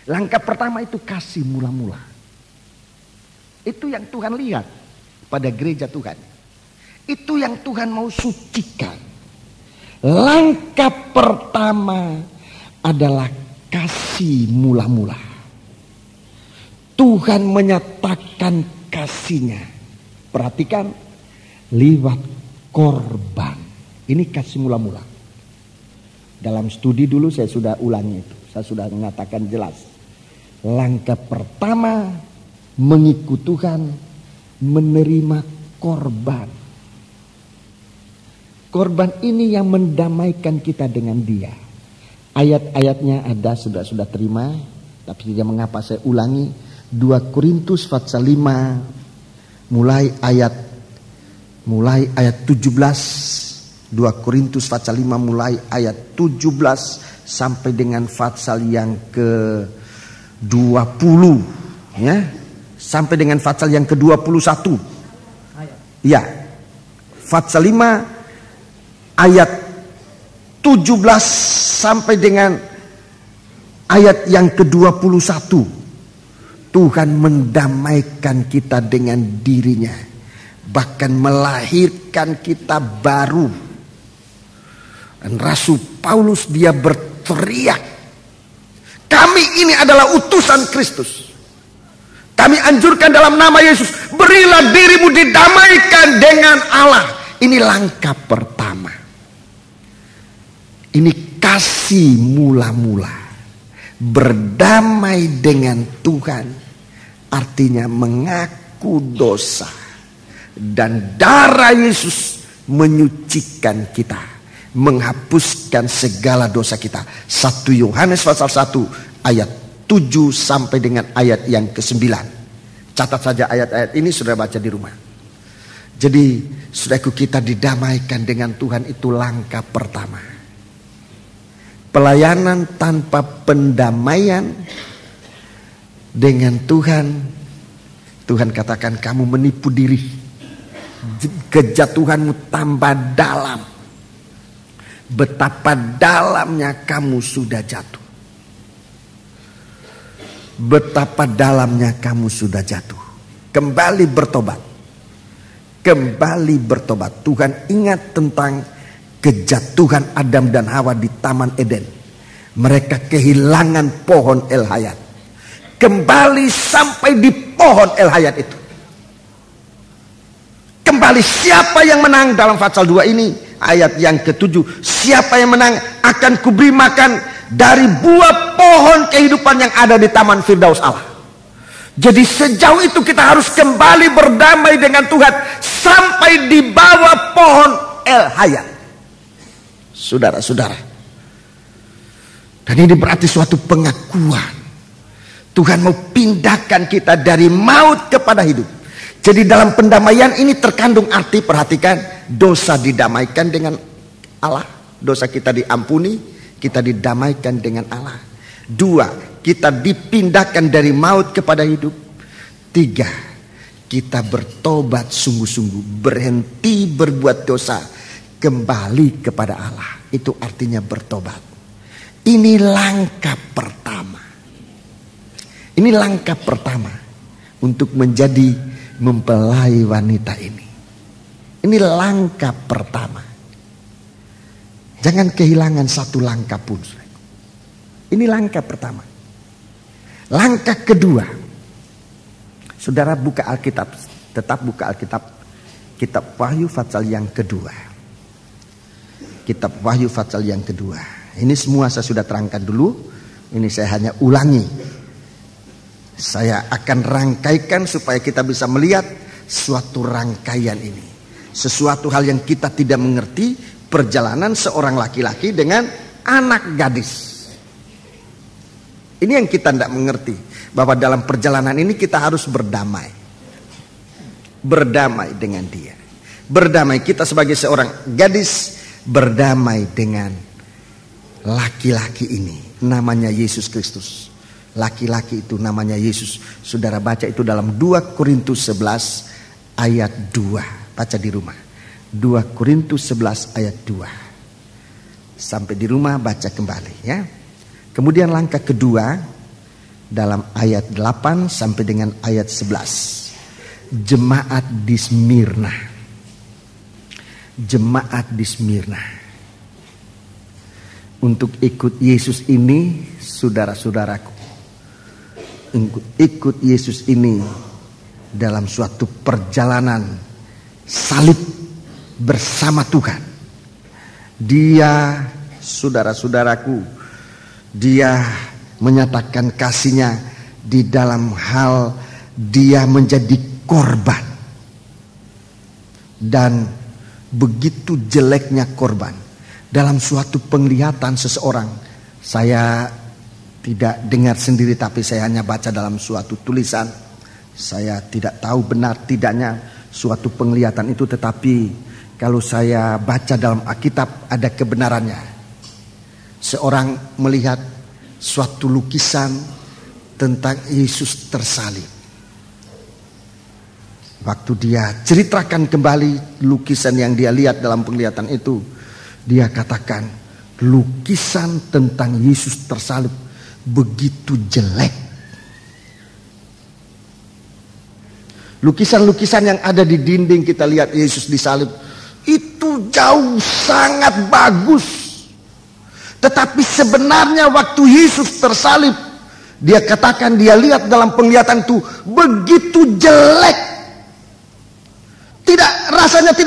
Langkah pertama itu kasih mula-mula. Itu yang Tuhan lihat pada gereja Tuhan. Itu yang Tuhan mau sucikan. Langkah pertama adalah kasih mula-mula. Tuhan menyatakan kasihnya. Perhatikan, lewat korban. Ini kasih mula-mula. Dalam studi dulu saya sudah ulangi itu. Saya sudah mengatakan jelas. Langkah pertama mengikut Tuhan, menerima korban. Korban ini yang mendamaikan kita dengan Dia. Ayat-ayatnya ada, sudah terima. Tapi tidak mengapa saya ulangi. 2 Korintus Fatsal 5 mulai ayat 17. 2 Korintus Fatsal 5 mulai ayat 17 sampai dengan Fatsal yang ke-20 ya. Sampai dengan Fatsal yang ke-21. Ya. Fatsal 5 ayat 17 sampai dengan ayat yang ke-21. Tuhan mendamaikan kita dengan dirinya. Bahkan melahirkan kita baru. Dan Rasul Paulus dia berteriak, kami ini adalah utusan Kristus. Kami anjurkan dalam nama Yesus, berilah dirimu didamaikan dengan Allah. Ini langkah pertama. Ini kasih mula-mula. Berdamai dengan Tuhan artinya mengaku dosa. Dan darah Yesus menyucikan kita, menghapuskan segala dosa kita. 1 Yohanes pasal 1 ayat 7 sampai dengan ayat yang ke-9. Catat saja ayat-ayat ini, saudara baca di rumah. Jadi saudaraku, kita didamaikan dengan Tuhan itu langkah pertama. Pelayanan tanpa pendamaian dengan Tuhan, Tuhan katakan kamu menipu diri. Kejatuhanmu tambah dalam. Betapa dalamnya kamu sudah jatuh. Betapa dalamnya kamu sudah jatuh. Kembali bertobat. Kembali bertobat. Tuhan ingat tentang kejatuhan Adam dan Hawa di Taman Eden. Mereka kehilangan pohon El Hayat. Kembali sampai di pohon El Hayat itu. Kembali, siapa yang menang dalam pasal 2 ini? Ayat yang ke-7. Siapa yang menang akan kuberi makan dari buah pohon kehidupan yang ada di Taman Firdaus Allah. Jadi sejauh itu kita harus kembali berdamai dengan Tuhan sampai di bawah pohon El Hayat. Saudara-saudara. Dan ini berarti suatu pengakuan. Tuhan mau pindahkan kita dari maut kepada hidup. Jadi dalam pendamaian ini terkandung arti, perhatikan, dosa didamaikan dengan Allah. Dosa kita diampuni, kita didamaikan dengan Allah. 2, kita dipindahkan dari maut kepada hidup. 3, kita bertobat sungguh-sungguh, berhenti berbuat dosa, kembali kepada Allah. Itu artinya bertobat. Ini langkah pertama. Ini langkah pertama untuk menjadi mempelai wanita ini. Ini langkah pertama. Jangan kehilangan satu langkah pun. Ini langkah pertama. Langkah kedua. Saudara buka Alkitab. Tetap buka Alkitab. Kitab Wahyu pasal yang kedua. Kitab Wahyu pasal yang kedua. Ini semua saya sudah terangkan dulu. Ini saya hanya ulangi. Saya akan rangkaikan supaya kita bisa melihat suatu rangkaian ini. Sesuatu hal yang kita tidak mengerti, perjalanan seorang laki-laki dengan anak gadis. Ini yang kita tidak mengerti. Bahwa dalam perjalanan ini kita harus berdamai. Berdamai dengan dia. Berdamai, kita sebagai seorang gadis berdamai dengan laki-laki ini. Namanya Yesus Kristus. Laki-laki itu namanya Yesus. Saudara baca itu dalam 2 Korintus 11 ayat 2. Baca di rumah. 2 Korintus 11 ayat 2. Sampai di rumah baca kembali ya. Kemudian langkah kedua dalam ayat 8 sampai dengan ayat 11. Jemaat di Smyrna. Jemaat di Smyrna. Untuk ikut Yesus ini, saudara-saudaraku, ikut Yesus ini dalam suatu perjalanan salib bersama Tuhan. Dia, saudara-saudaraku, dia menyatakan kasihnya di dalam hal dia menjadi korban. Dan begitu jeleknya korban. Dalam suatu penglihatan seseorang, saya tidak dengar sendiri, tapi saya hanya baca dalam suatu tulisan. Saya tidak tahu benar tidaknya suatu penglihatan itu, tetapi kalau saya baca dalam Alkitab ada kebenarannya. Seorang melihat suatu lukisan tentang Yesus tersalib. Waktu dia ceritakan kembali lukisan yang dia lihat dalam penglihatan itu, dia katakan lukisan tentang Yesus tersalib begitu jelek. Lukisan-lukisan yang ada di dinding kita lihat Yesus disalib itu jauh sangat bagus. Tetapi sebenarnya waktu Yesus tersalib, dia katakan dia lihat dalam penglihatan itu begitu jelek. Rasanya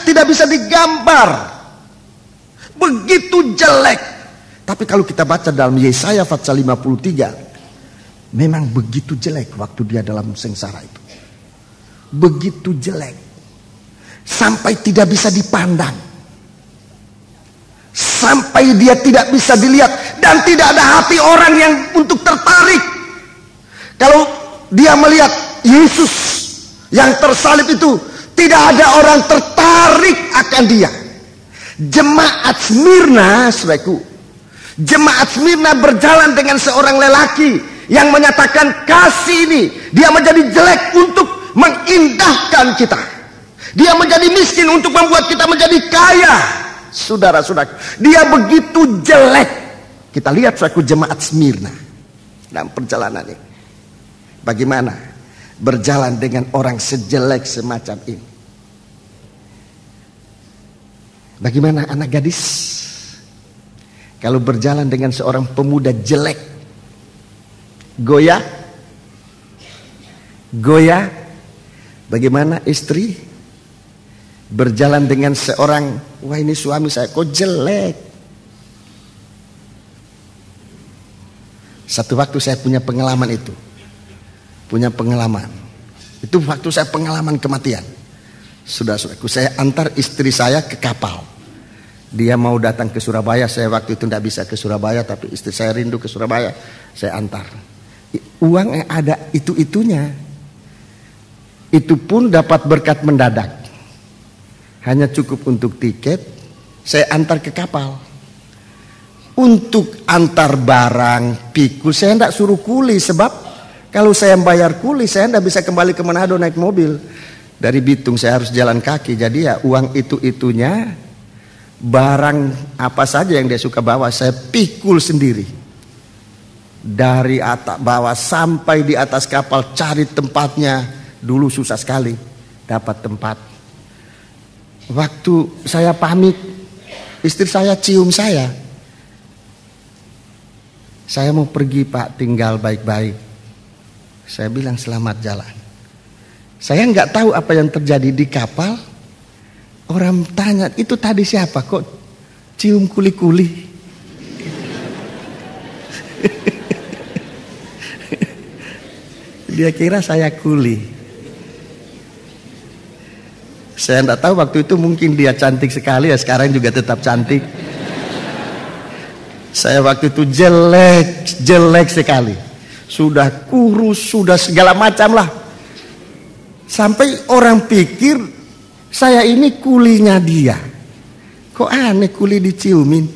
tidak bisa digambar. Begitu jelek. Tapi kalau kita baca dalam Yesaya pasal 53, memang begitu jelek waktu dia dalam sengsara itu. Begitu jelek. Sampai tidak bisa dipandang. Sampai dia tidak bisa dilihat. Dan tidak ada hati orang yang untuk tertarik. Kalau dia melihat Yesus yang tersalib itu, tidak ada orang tertarik akan dia. Jemaat Smyrna, saudaraku, jemaat Smyrna berjalan dengan seorang lelaki yang menyatakan kasih ini. Dia menjadi jelek untuk mengindahkan kita. Dia menjadi miskin untuk membuat kita menjadi kaya. Saudara-saudara, dia begitu jelek. Kita lihat saudaraku jemaat Smyrna dalam perjalanan ini. Bagaimana berjalan dengan orang sejelek semacam ini? Bagaimana anak gadis kalau berjalan dengan seorang pemuda jelek? Goyah? Goyah? Bagaimana istri berjalan dengan seorang, wah ini suami saya kok jelek. Satu waktu saya punya pengalaman itu. Punya pengalaman. Itu waktu saya pengalaman kematian. Saudara-saudaraku, saya antar istri saya ke kapal. Dia mau datang ke Surabaya. Saya waktu itu tidak bisa ke Surabaya, tapi istri saya rindu ke Surabaya. Saya antar. Uang yang ada itu-itunya. Itu pun dapat berkat mendadak. Hanya cukup untuk tiket. Saya antar ke kapal. Untuk antar barang, pikul, saya tidak suruh kuli. Sebab kalau saya bayar kuli, saya tidak bisa kembali ke Manado naik mobil. Dari Bitung saya harus jalan kaki. Jadi ya uang itu-itunya, barang apa saja yang dia suka bawa, saya pikul sendiri. Dari atas bawah sampai di atas kapal, cari tempatnya. Dulu susah sekali dapat tempat. Waktu saya pamit, istri saya cium saya. Saya mau pergi Pak, tinggal baik-baik. Saya bilang selamat jalan. Saya nggak tahu apa yang terjadi di kapal. Orang tanya, itu tadi siapa kok cium kuli-kuli? Dia kira saya kuli. Saya nggak tahu waktu itu, mungkin dia cantik sekali ya, sekarang juga tetap cantik. Saya waktu itu jelek sekali. Sudah kurus, sudah segala macam lah. Sampai orang pikir saya ini kulinya dia. Kok aneh kuli diciumin?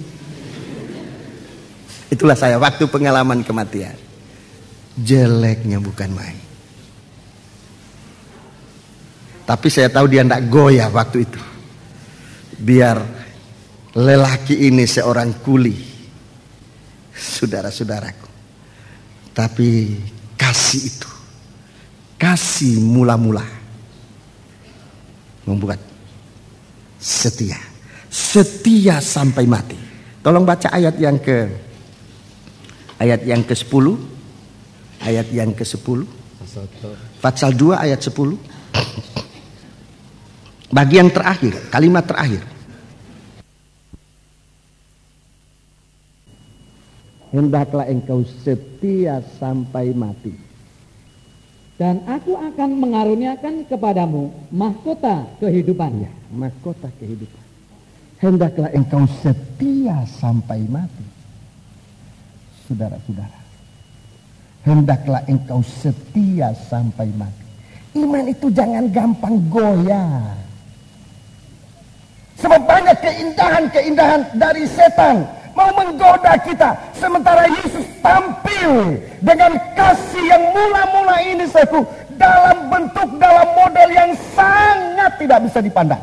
Itulah saya waktu pengalaman kematian. Jeleknya bukan main. Tapi saya tahu dia tidak goyah waktu itu. Biar lelaki ini seorang kuli. Saudara-saudaraku. Tapi kasih itu. Kasih mula-mula membuat setia. Setia sampai mati. Tolong baca ayat yang ke-10. Ayat yang ke-10. Pasal 2 ayat 10. Bagian terakhir, kalimat terakhir. Hendaklah engkau setia sampai mati. Dan aku akan mengaruniakan kepadamu mahkota kehidupan. Ya, mahkota kehidupan. Hendaklah engkau setia sampai mati. Saudara-saudara. Hendaklah engkau setia sampai mati. Iman itu jangan gampang goyah. Sebab banyak keindahan-keindahan dari setan mau menggoda kita, sementara Yesus tampil dengan kasih yang mula-mula ini saudaraku, dalam bentuk, dalam model yang sangat tidak bisa dipandang.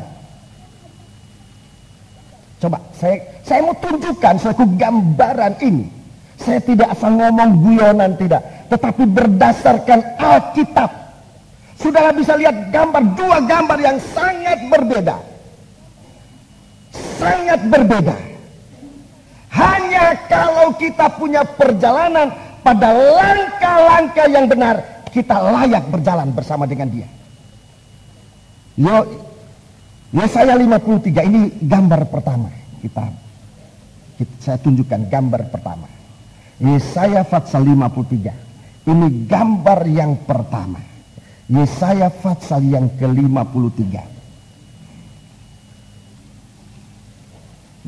Coba saya mau tunjukkan saudaraku gambaran ini. Saya tidak asal ngomong guyonan, tidak, tetapi berdasarkan Alkitab. Saudara bisa lihat dua gambar yang sangat berbeda. Sangat berbeda. Hanya kalau kita punya perjalanan pada langkah-langkah yang benar, kita layak berjalan bersama dengan dia. Yesaya 53 ini gambar pertama. Saya tunjukkan gambar pertama. Yesaya pasal 53. Ini gambar yang pertama. Yesaya pasal yang ke-53.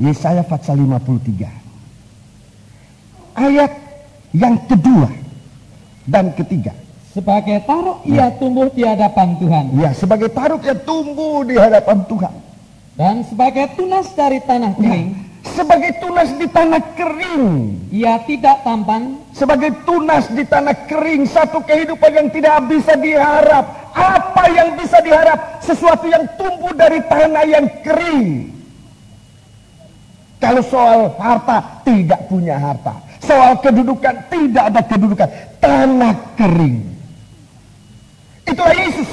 Yesaya pasal 53. Ayat yang kedua dan ketiga. Sebagai taruk ia tumbuh di hadapan Tuhan. Ya, sebagai taruk ia tumbuh di hadapan Tuhan. Dan sebagai tunas dari tanah kering. Sebagai tunas di tanah kering. Ia tidak tampan. Sebagai tunas di tanah kering. Satu kehidupan yang tidak bisa diharap. Apa yang bisa diharap? Sesuatu yang tumbuh dari tanah yang kering. Kalau soal harta, tidak punya harta. Soal kedudukan, tidak ada kedudukan. Tanah kering. Itulah Yesus.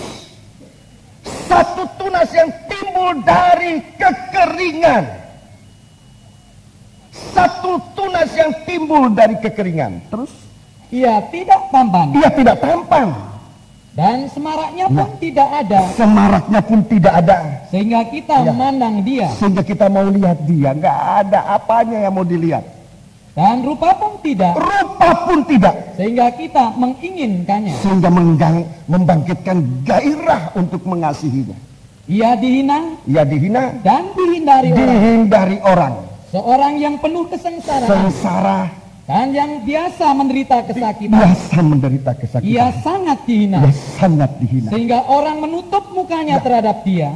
Satu tunas yang timbul dari kekeringan. Satu tunas yang timbul dari kekeringan. Terus? Ia tidak tampan. Ia tidak tampan. Dan semaraknya pun tidak ada. Semaraknya pun tidak ada. Sehingga kita memandang dia. Sehingga kita mau lihat dia. Nggak ada apanya yang mau dilihat. Dan rupa pun tidak. Rupa pun tidak. Sehingga kita menginginkannya. Sehingga membangkitkan gairah untuk mengasihinya. Ia dihina. Ia dihina. Dan dihindari orang. Seorang yang penuh kesengsaraan. Sengsara. Dan yang biasa menderita kesakitan. Biasa menderita kesakitan. Ia sangat dihina. Ia sangat dihina. Sehingga orang menutup mukanya terhadap dia.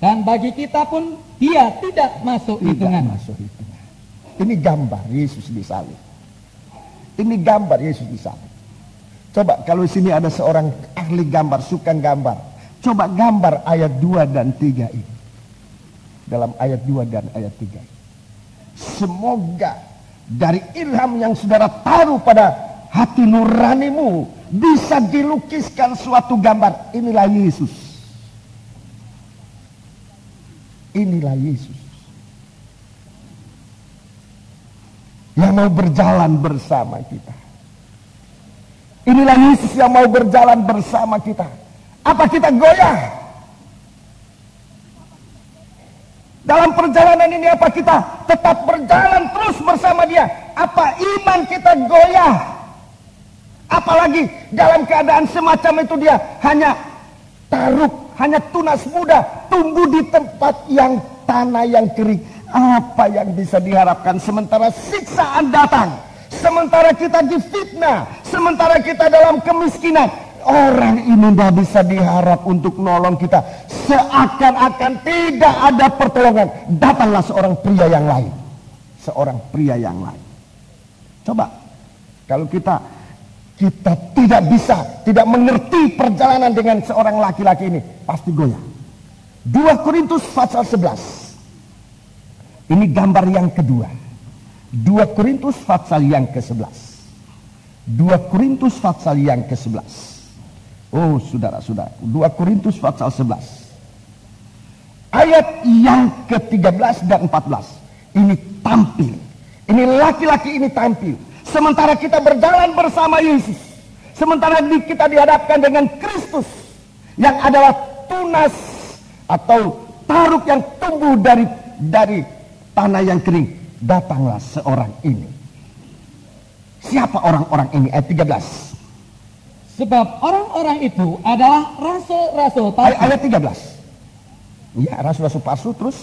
Dan bagi kita pun dia tidak masuk hitungan. Ini gambar Yesus disalib. Ini gambar Yesus disalib. Coba kalau di sini ada seorang ahli gambar, suka gambar. Coba gambar ayat 2 dan 3 ini. Dalam ayat 2 dan ayat 3. Semoga dari ilham yang saudara taruh pada hati nuranimu bisa dilukiskan suatu gambar. Inilah Yesus. Inilah Yesus. Yang mau berjalan bersama kita. Inilah Yesus yang mau berjalan bersama kita. Apa kita goyah? Dalam perjalanan ini apa kita tetap berjalan terus bersama dia? Apa iman kita goyah? Apalagi dalam keadaan semacam itu dia hanya taruk, hanya tunas muda, tumbuh di tempat yang tanah yang kering. Apa yang bisa diharapkan sementara siksaan datang, sementara kita difitnah, sementara kita dalam kemiskinan? Orang ini tidak bisa diharap untuk nolong kita. Seakan-akan tidak ada pertolongan. Datanglah seorang pria yang lain. Seorang pria yang lain. Coba kalau kita tidak bisa, tidak mengerti perjalanan dengan seorang laki-laki ini, pasti goyah. 2 Korintus pasal 11. Ini gambar yang kedua. 2 Korintus pasal yang ke-11. 2 Korintus pasal yang ke-11. Oh saudara-saudara, 2 Korintus pasal 11. Ayat yang ke-13 dan 14. Ini tampil. Ini laki-laki ini tampil. Sementara kita berjalan bersama Yesus. Sementara kita dihadapkan dengan Kristus. Yang adalah tunas atau taruk yang tumbuh dari tanah yang kering. Datanglah seorang ini. Siapa orang-orang ini? Ayat 13. Sebab orang-orang itu adalah rasul-rasul palsu. Ayat 13. Ya, rasul-rasul palsu. Terus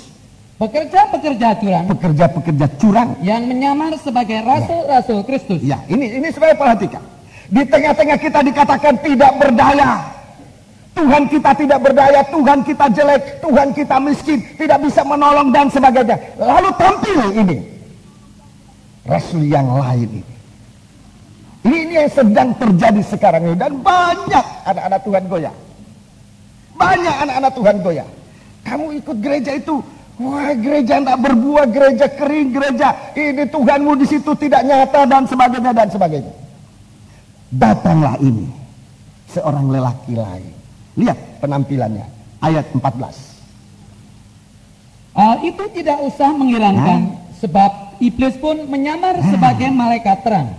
pekerja-pekerja curang. Pekerja-pekerja curang yang menyamar sebagai rasul-rasul Kristus. Ya, ini supaya perhatikan. Di tengah-tengah kita dikatakan tidak berdaya. Tuhan kita tidak berdaya, Tuhan kita jelek, Tuhan kita miskin, tidak bisa menolong dan sebagainya. Lalu tampil ini rasul yang lain ini. Ini yang sedang terjadi sekarang ini. Dan banyak anak-anak Tuhan goyah. Banyak anak-anak Tuhan goyah. Kamu ikut gereja itu, wah gereja tak berbuah, gereja kering, gereja ini Tuhanmu di situ tidak nyata dan sebagainya dan sebagainya. Datanglah ini seorang lelaki lain. Lihat penampilannya, ayat 14. Hal itu tidak usah mengherankan, sebab iblis pun menyamar sebagai malaikat terang.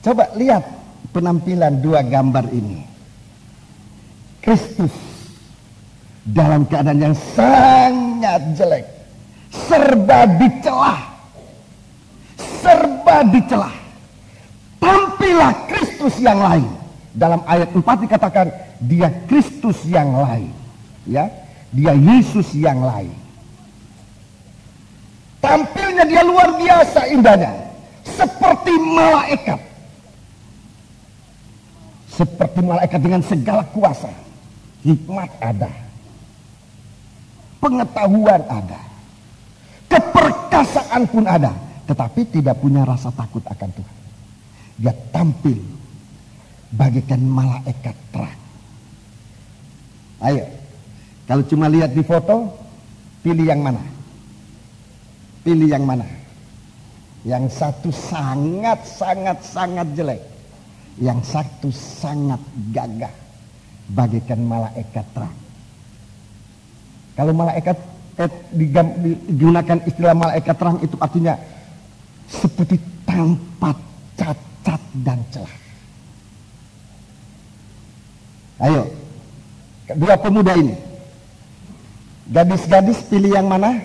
Coba lihat penampilan dua gambar ini. Kristus dalam keadaan yang sangat sangat jelek, serba dicelah, serba dicelah. Tampillah Kristus yang lain. Dalam ayat 4 dikatakan dia Kristus yang lain, ya, dia Yesus yang lain. Tampilnya dia luar biasa indahnya, seperti malaikat. Seperti malaikat dengan segala kuasa. Hikmat ada, pengetahuan ada, keperkasaan pun ada, tetapi tidak punya rasa takut akan Tuhan. Dia tampil bagaikan malaikat terang. Ayo, kalau cuma lihat di foto, pilih yang mana? Pilih yang mana? Yang satu sangat jelek, yang satu sangat gagah, bagaikan malaikat terang. Kalau malaikat digunakan istilah malaikat terang, itu artinya seperti tanpa cacat dan celah. Ayo, dua pemuda ini, gadis-gadis pilih yang mana?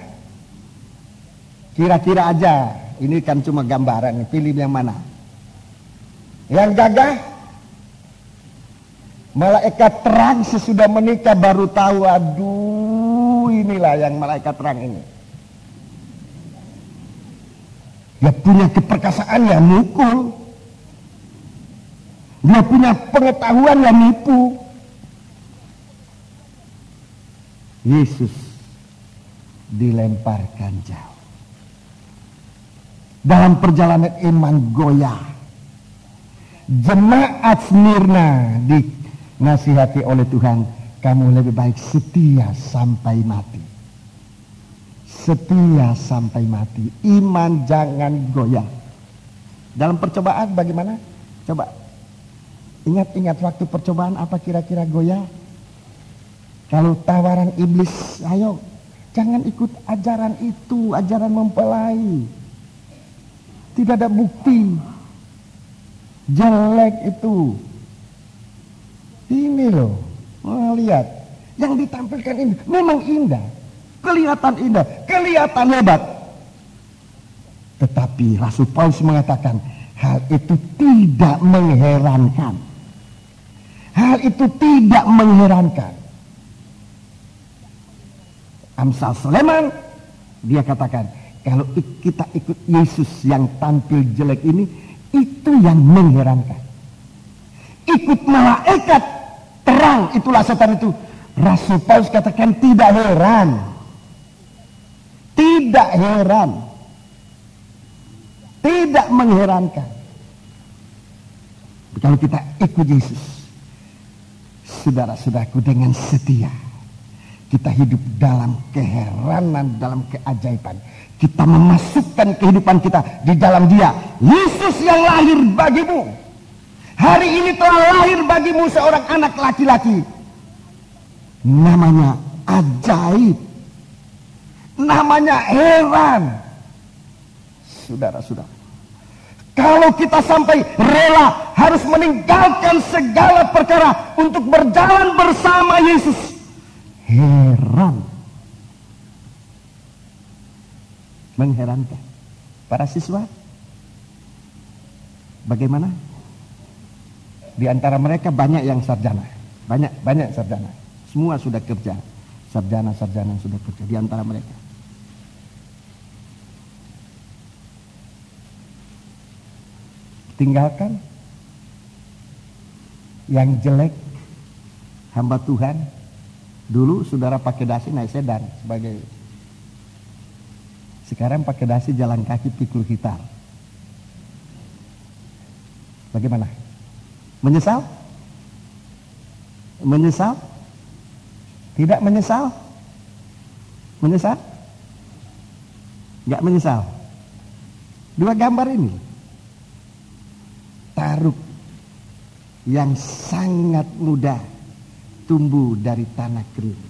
Kira-kira aja, ini kan cuma gambaran, pilih yang mana? Yang gagah? Malaikat terang sesudah menikah baru tahu, aduh inilah yang malaikat terang ini. Dia punya keperkasaan yang mukul, dia punya pengetahuan yang nipu. Yesus dilemparkan jauh. Dalam perjalanan iman goyah, jemaat Smyrna dinasihati oleh Tuhan, kamu lebih baik setia sampai mati. Setia sampai mati. Iman jangan goyah. Dalam percobaan bagaimana? Coba ingat-ingat waktu percobaan, apa kira-kira goyah? Kalau tawaran iblis, ayo jangan ikut ajaran itu, ajaran mempelai. Tidak ada bukti. Jelek itu. Ini loh, lihat. Yang ditampilkan ini memang indah. Kelihatan indah, kelihatan hebat. Tetapi Rasul Paulus mengatakan, hal itu tidak mengherankan. Hal itu tidak mengherankan. Amsal Sulaiman, dia katakan, kalau kita ikut Yesus yang tampil jelek ini, itu yang mengherankan. Ikut malaikat terang, itulah setan itu. Rasul Paulus katakan tidak heran. Tidak heran. Tidak mengherankan. Kalau kita ikut Yesus, saudara-saudaraku, dengan setia, kita hidup dalam keheranan, dalam keajaiban. Kita memasukkan kehidupan kita di dalam Dia. Yesus yang lahir bagimu. Hari ini telah lahir bagimu seorang anak laki-laki. Namanya ajaib. Namanya heran. Saudara-saudara, kalau kita sampai rela harus meninggalkan segala perkara untuk berjalan bersama Yesus, heran. Mengherankan. Para siswa, bagaimana? Di antara mereka banyak yang sarjana. Banyak sarjana. Semua sudah kerja. Sarjana sudah kerja di antara mereka. Tinggalkan yang jelek, hamba Tuhan. Dulu saudara pakai dasi naik sedan sebagai, sekarang pakai dasi jalan kaki pikul gitar. Bagaimana? Menyesal? Menyesal? Tidak menyesal? Menyesal? Enggak menyesal. Dua gambar ini. Taruk yang sangat mudah tumbuh dari tanah kering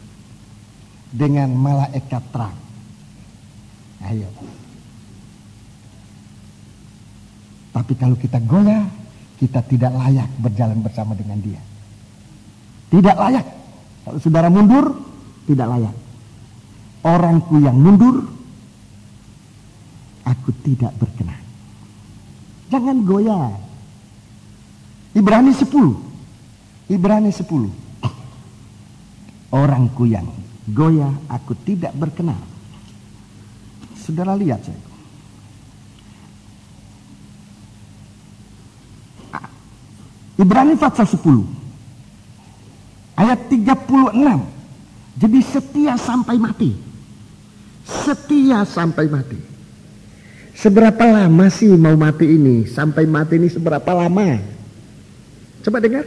dengan malaikat terang. Ayo. Tapi kalau kita goyah, kita tidak layak berjalan bersama dengan Dia. Tidak layak. Kalau saudara mundur, tidak layak. orangku yang mundur, aku tidak berkenan. Jangan goyah. Ibrani 10. Orangku yang goyah, aku tidak berkenan. Saudara lihat saya. Ibrani pasal 10 ayat 36. Jadi setia sampai mati. Setia sampai mati. Seberapa lama sih mau mati ini? Sampai mati ini seberapa lama? Coba dengar.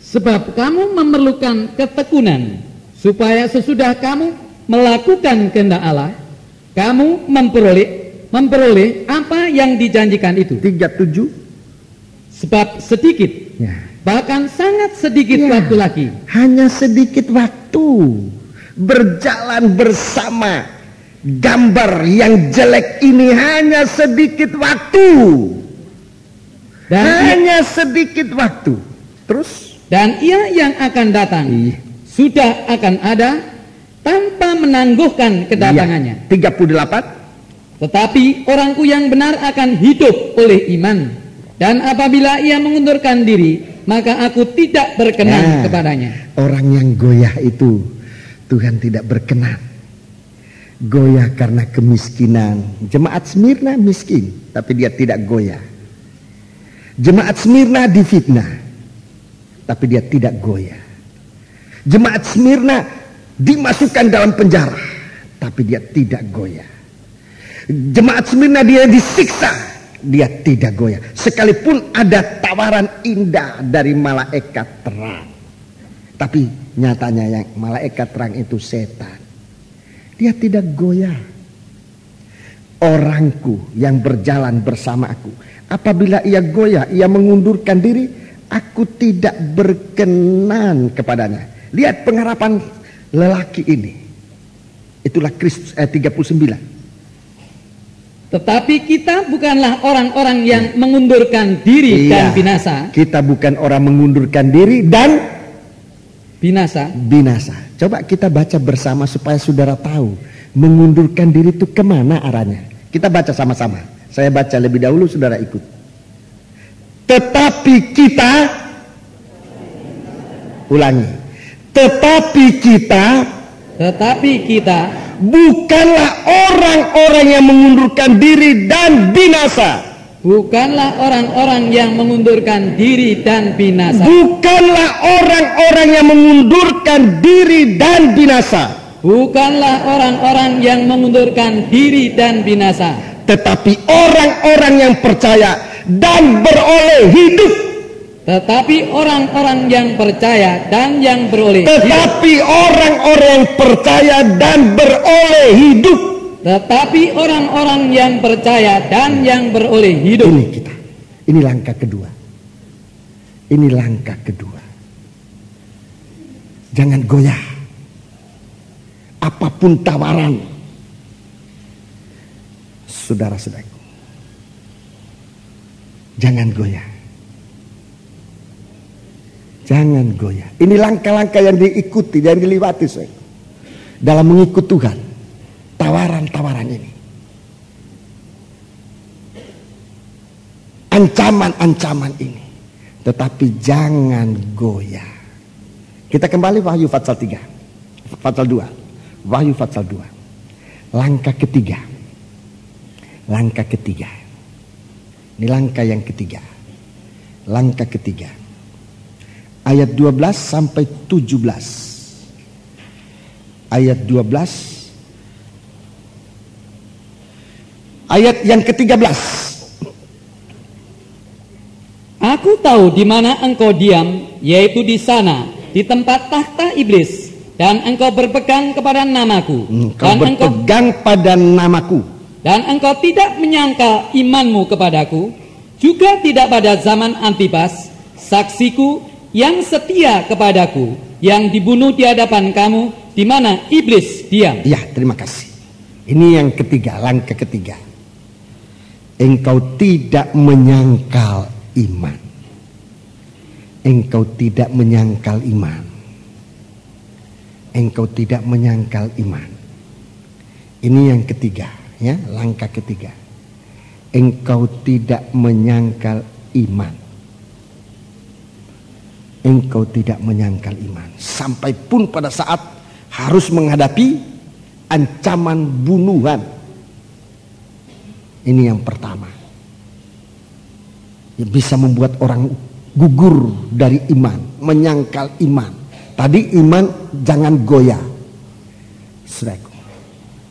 Sebab kamu memerlukan ketekunan, supaya sesudah kamu melakukan kehendak Allah, kamu memperoleh apa yang dijanjikan itu. 37. Sebab sedikit, bahkan sangat sedikit waktu lagi. Hanya sedikit waktu. Berjalan bersama gambar yang jelek ini hanya sedikit waktu. Hanya sedikit waktu. Terus? Dan ia yang akan datang sudah akan ada tanpa menangguhkan kedatangannya. 38. Tetapi orangku yang benar akan hidup oleh iman. Dan apabila ia mengundurkan diri, maka aku tidak berkenan kepadanya. Orang yang goyah itu Tuhan tidak berkenan. Goyah karena kemiskinan. Jemaat Smyrna miskin, tapi dia tidak goyah. Jemaat Smyrna difitnah, tapi dia tidak goyah. Jemaat Smyrna dimasukkan dalam penjara, tapi dia tidak goyah. Jemaat Smyrna dia disiksa, dia tidak goyah. Sekalipun ada tawaran indah dari malaikat terang, tapi nyatanya yang malaikat terang itu setan. Dia tidak goyah. Orangku yang berjalan bersama aku, apabila ia goyah, ia mengundurkan diri, aku tidak berkenan kepadanya. Lihat pengharapan lelaki ini. Itulah Kristus ayat 39. Tetapi kita bukanlah orang-orang yang mengundurkan diri dan binasa. Kita bukan orang mengundurkan diri dan binasa. Coba kita baca bersama supaya saudara tahu mengundurkan diri itu kemana arahnya. Kita baca sama-sama. Saya baca lebih dahulu, saudara ikut. Tetapi kita, ulangi. Tetapi kita bukanlah orang-orang yang mengundurkan diri dan binasa. Bukanlah orang-orang yang mengundurkan diri dan binasa. Bukanlah orang-orang yang mengundurkan diri dan binasa. Bukanlah orang-orang yang mengundurkan diri dan binasa. Tetapi orang-orang yang percaya dan beroleh hidup. Tetapi orang-orang yang percaya dan yang beroleh hidup. Tetapi orang-orang yang percaya dan beroleh hidup. Tetapi orang-orang yang percaya dan yang beroleh hidup. Ini kita. Ini langkah kedua. Ini langkah kedua. Jangan goyah. Apapun tawaran. Saudara-saudaraku. Jangan goyah. Jangan goyah. Ini langkah-langkah yang diikuti, yang dilewati dalam mengikut Tuhan. Tawaran-tawaran ini. Ancaman-ancaman ini. Tetapi jangan goyah. Kita kembali Wahyu pasal 3. Pasal 2. Wahyu pasal 2. Langkah ketiga. Langkah ketiga. Ini langkah yang ketiga. Langkah ketiga. Ayat 12 sampai 17. Ayat 12. Ayat yang ke-13. Aku tahu di mana engkau diam, yaitu di sana, di tempat takhta iblis, dan engkau berpegang kepada namaku. Pada namaku. Dan engkau tidak menyangkal imanmu kepadaku, juga tidak pada zaman Antipas, saksiku yang setia kepadaku, yang dibunuh di hadapan kamu, di mana iblis diam. Ya, terima kasih. Ini yang ketiga, langkah ketiga. Engkau tidak menyangkal iman. Engkau tidak menyangkal iman. Engkau tidak menyangkal iman. Ini yang ketiga, ya, langkah ketiga. Engkau tidak menyangkal iman. Engkau tidak menyangkal iman. Sampai pun pada saat harus menghadapi ancaman bunuhan. Ini yang pertama. Yang bisa membuat orang gugur dari iman, menyangkal iman. Tadi iman jangan goyah. Saudaraku,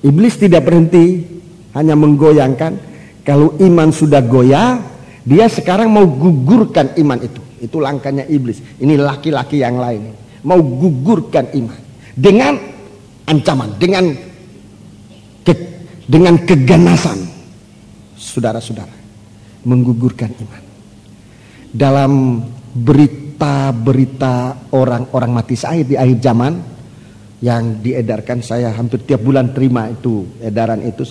iblis tidak berhenti hanya menggoyangkan. Kalau iman sudah goyah, dia sekarang mau gugurkan iman itu. Itu langkahnya iblis. Ini laki-laki yang lain, mau gugurkan iman dengan ancaman, dengan keganasan. Saudara-saudara, menggugurkan iman. Dalam berita-berita orang-orang mati syahid di akhir zaman yang diedarkan, saya hampir tiap bulan terima itu edaran itu.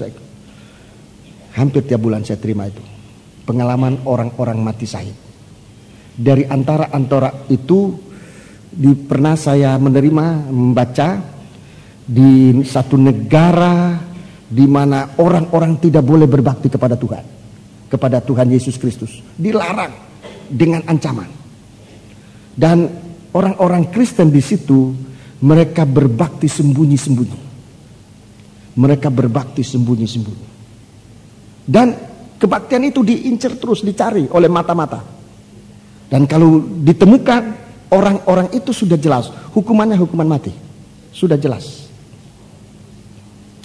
Hampir tiap bulan saya terima itu pengalaman orang-orang mati syahid. Dari antara itu pernah saya membaca di satu negara di mana orang-orang tidak boleh berbakti kepada Tuhan Yesus Kristus, dilarang dengan ancaman. Dan orang-orang Kristen di situ mereka berbakti sembunyi-sembunyi. Mereka berbakti sembunyi-sembunyi. Dan kebaktian itu diincar terus, dicari oleh mata-mata. Dan kalau ditemukan, orang-orang itu sudah jelas hukumannya hukuman mati. Sudah jelas.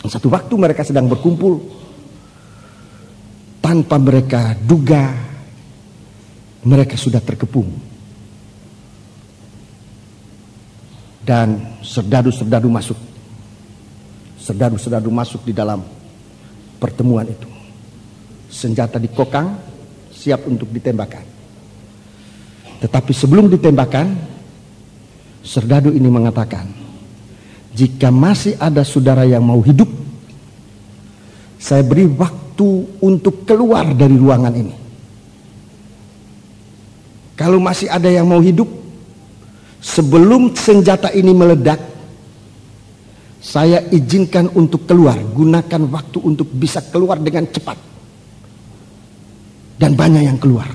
Satu waktu mereka sedang berkumpul, tanpa mereka duga, mereka sudah terkepung. Dan serdadu-serdadu masuk. Serdadu-serdadu masuk di dalam pertemuan itu. Senjata dikokang, siap untuk ditembakkan. Tetapi sebelum ditembakkan, serdadu ini mengatakan, jika masih ada saudara yang mau hidup, saya beri waktu untuk keluar dari ruangan ini. Kalau masih ada yang mau hidup, sebelum senjata ini meledak, saya izinkan untuk keluar. Gunakan waktu untuk bisa keluar dengan cepat. Dan banyak yang keluar.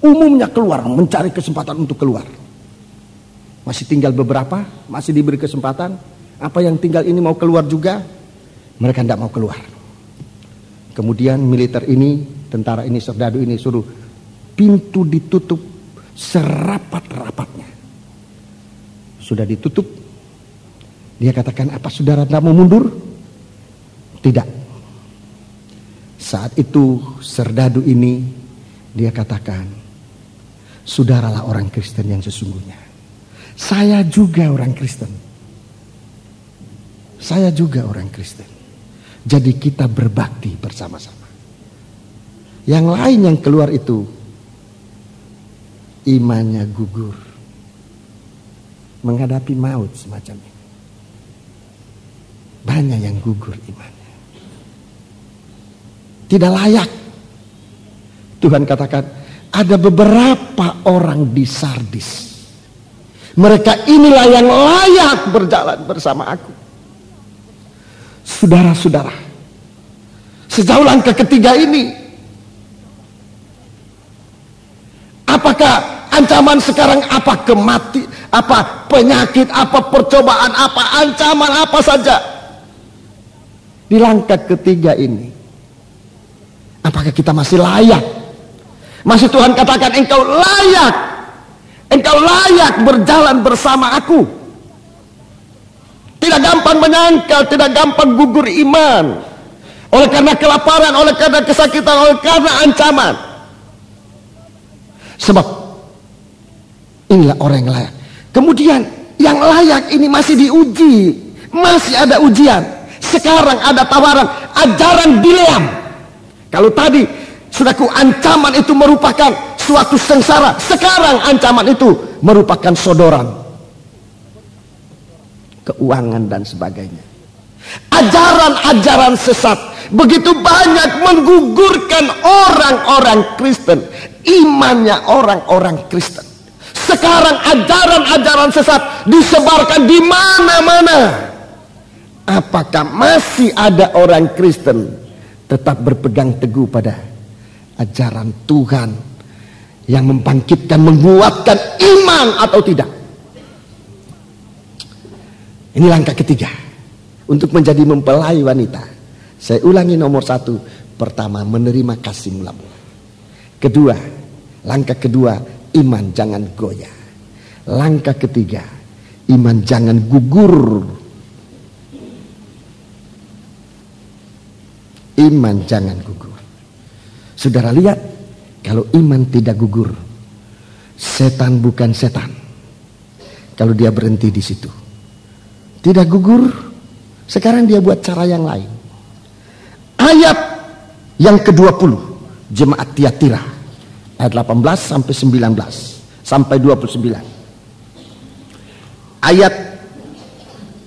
Umumnya keluar, mencari kesempatan untuk keluar. Masih tinggal beberapa, masih diberi kesempatan. Apa yang tinggal ini mau keluar juga, mereka tidak mau keluar. Kemudian militer ini, tentara ini, serdadu ini suruh pintu ditutup serapat-rapatnya. Sudah ditutup. Dia katakan, apa saudara tidak mau mundur? Tidak. Saat itu serdadu ini, dia katakan, saudaralah orang Kristen yang sesungguhnya. Saya juga orang Kristen. Saya juga orang Kristen. Jadi kita berbakti bersama-sama. Yang lain yang keluar itu, imannya gugur. Menghadapi maut semacam ini. Banyak yang gugur imannya. Tidak layak. Tuhan katakan, ada beberapa orang di Sardis. Mereka inilah yang layak berjalan bersama aku. Saudara-saudara, sejauh langkah ketiga ini, apakah ancaman sekarang, apa kematian, apa penyakit, apa percobaan, apa ancaman, apa saja di langkah ketiga ini, apakah kita masih layak? Masih Tuhan katakan, engkau layak berjalan bersama aku. Tidak gampang menyangkal, tidak gampang gugur iman. Oleh karena kelaparan, oleh karena kesakitan, oleh karena ancaman. Sebab inilah orang yang layak. Kemudian yang layak ini masih diuji, masih ada ujian. Sekarang ada tawaran, ajaran Bileam. Kalau tadi saudaraku, ancaman itu merupakan suatu sengsara, sekarang ancaman itu merupakan sodoran, keuangan dan sebagainya. Ajaran-ajaran sesat begitu banyak menggugurkan orang-orang Kristen, imannya orang-orang Kristen. Sekarang ajaran-ajaran sesat disebarkan di mana-mana. Apakah masih ada orang Kristen tetap berpegang teguh pada ajaran Tuhan yang membangkitkan, menguatkan iman atau tidak? Ini langkah ketiga untuk menjadi mempelai wanita. Saya ulangi, nomor 1, pertama, menerima kasih mula-mula. Kedua, langkah kedua, iman jangan goyah. Langkah ketiga, iman jangan gugur. Iman jangan gugur. Saudara lihat, kalau iman tidak gugur, setan bukan setan. Kalau dia berhenti di situ, tidak gugur, sekarang dia buat cara yang lain. Ayat yang ke-20, jemaat Tiatira, ayat 18 sampai 19 sampai 29. Ayat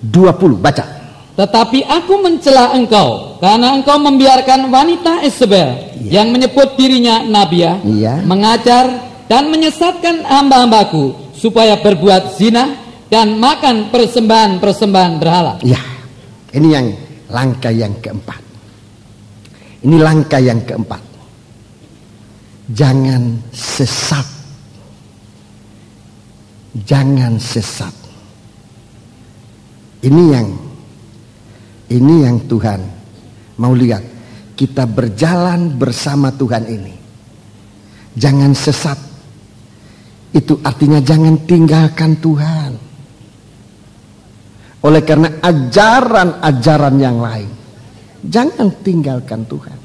20, baca. Tetapi aku mencela engkau karena engkau membiarkan wanita Isabel yang menyebut dirinya Nabiah mengajar dan menyesatkan hamba-hambaku supaya berbuat zina dan makan persembahan-persembahan berhala. Ya, ini yang langkah yang keempat. Ini langkah yang keempat. Jangan sesat. Jangan sesat. Ini yang Tuhan mau lihat. Kita berjalan bersama Tuhan ini. Jangan sesat. Itu artinya jangan tinggalkan Tuhan. Oleh karena ajaran-ajaran yang lain, jangan tinggalkan Tuhan.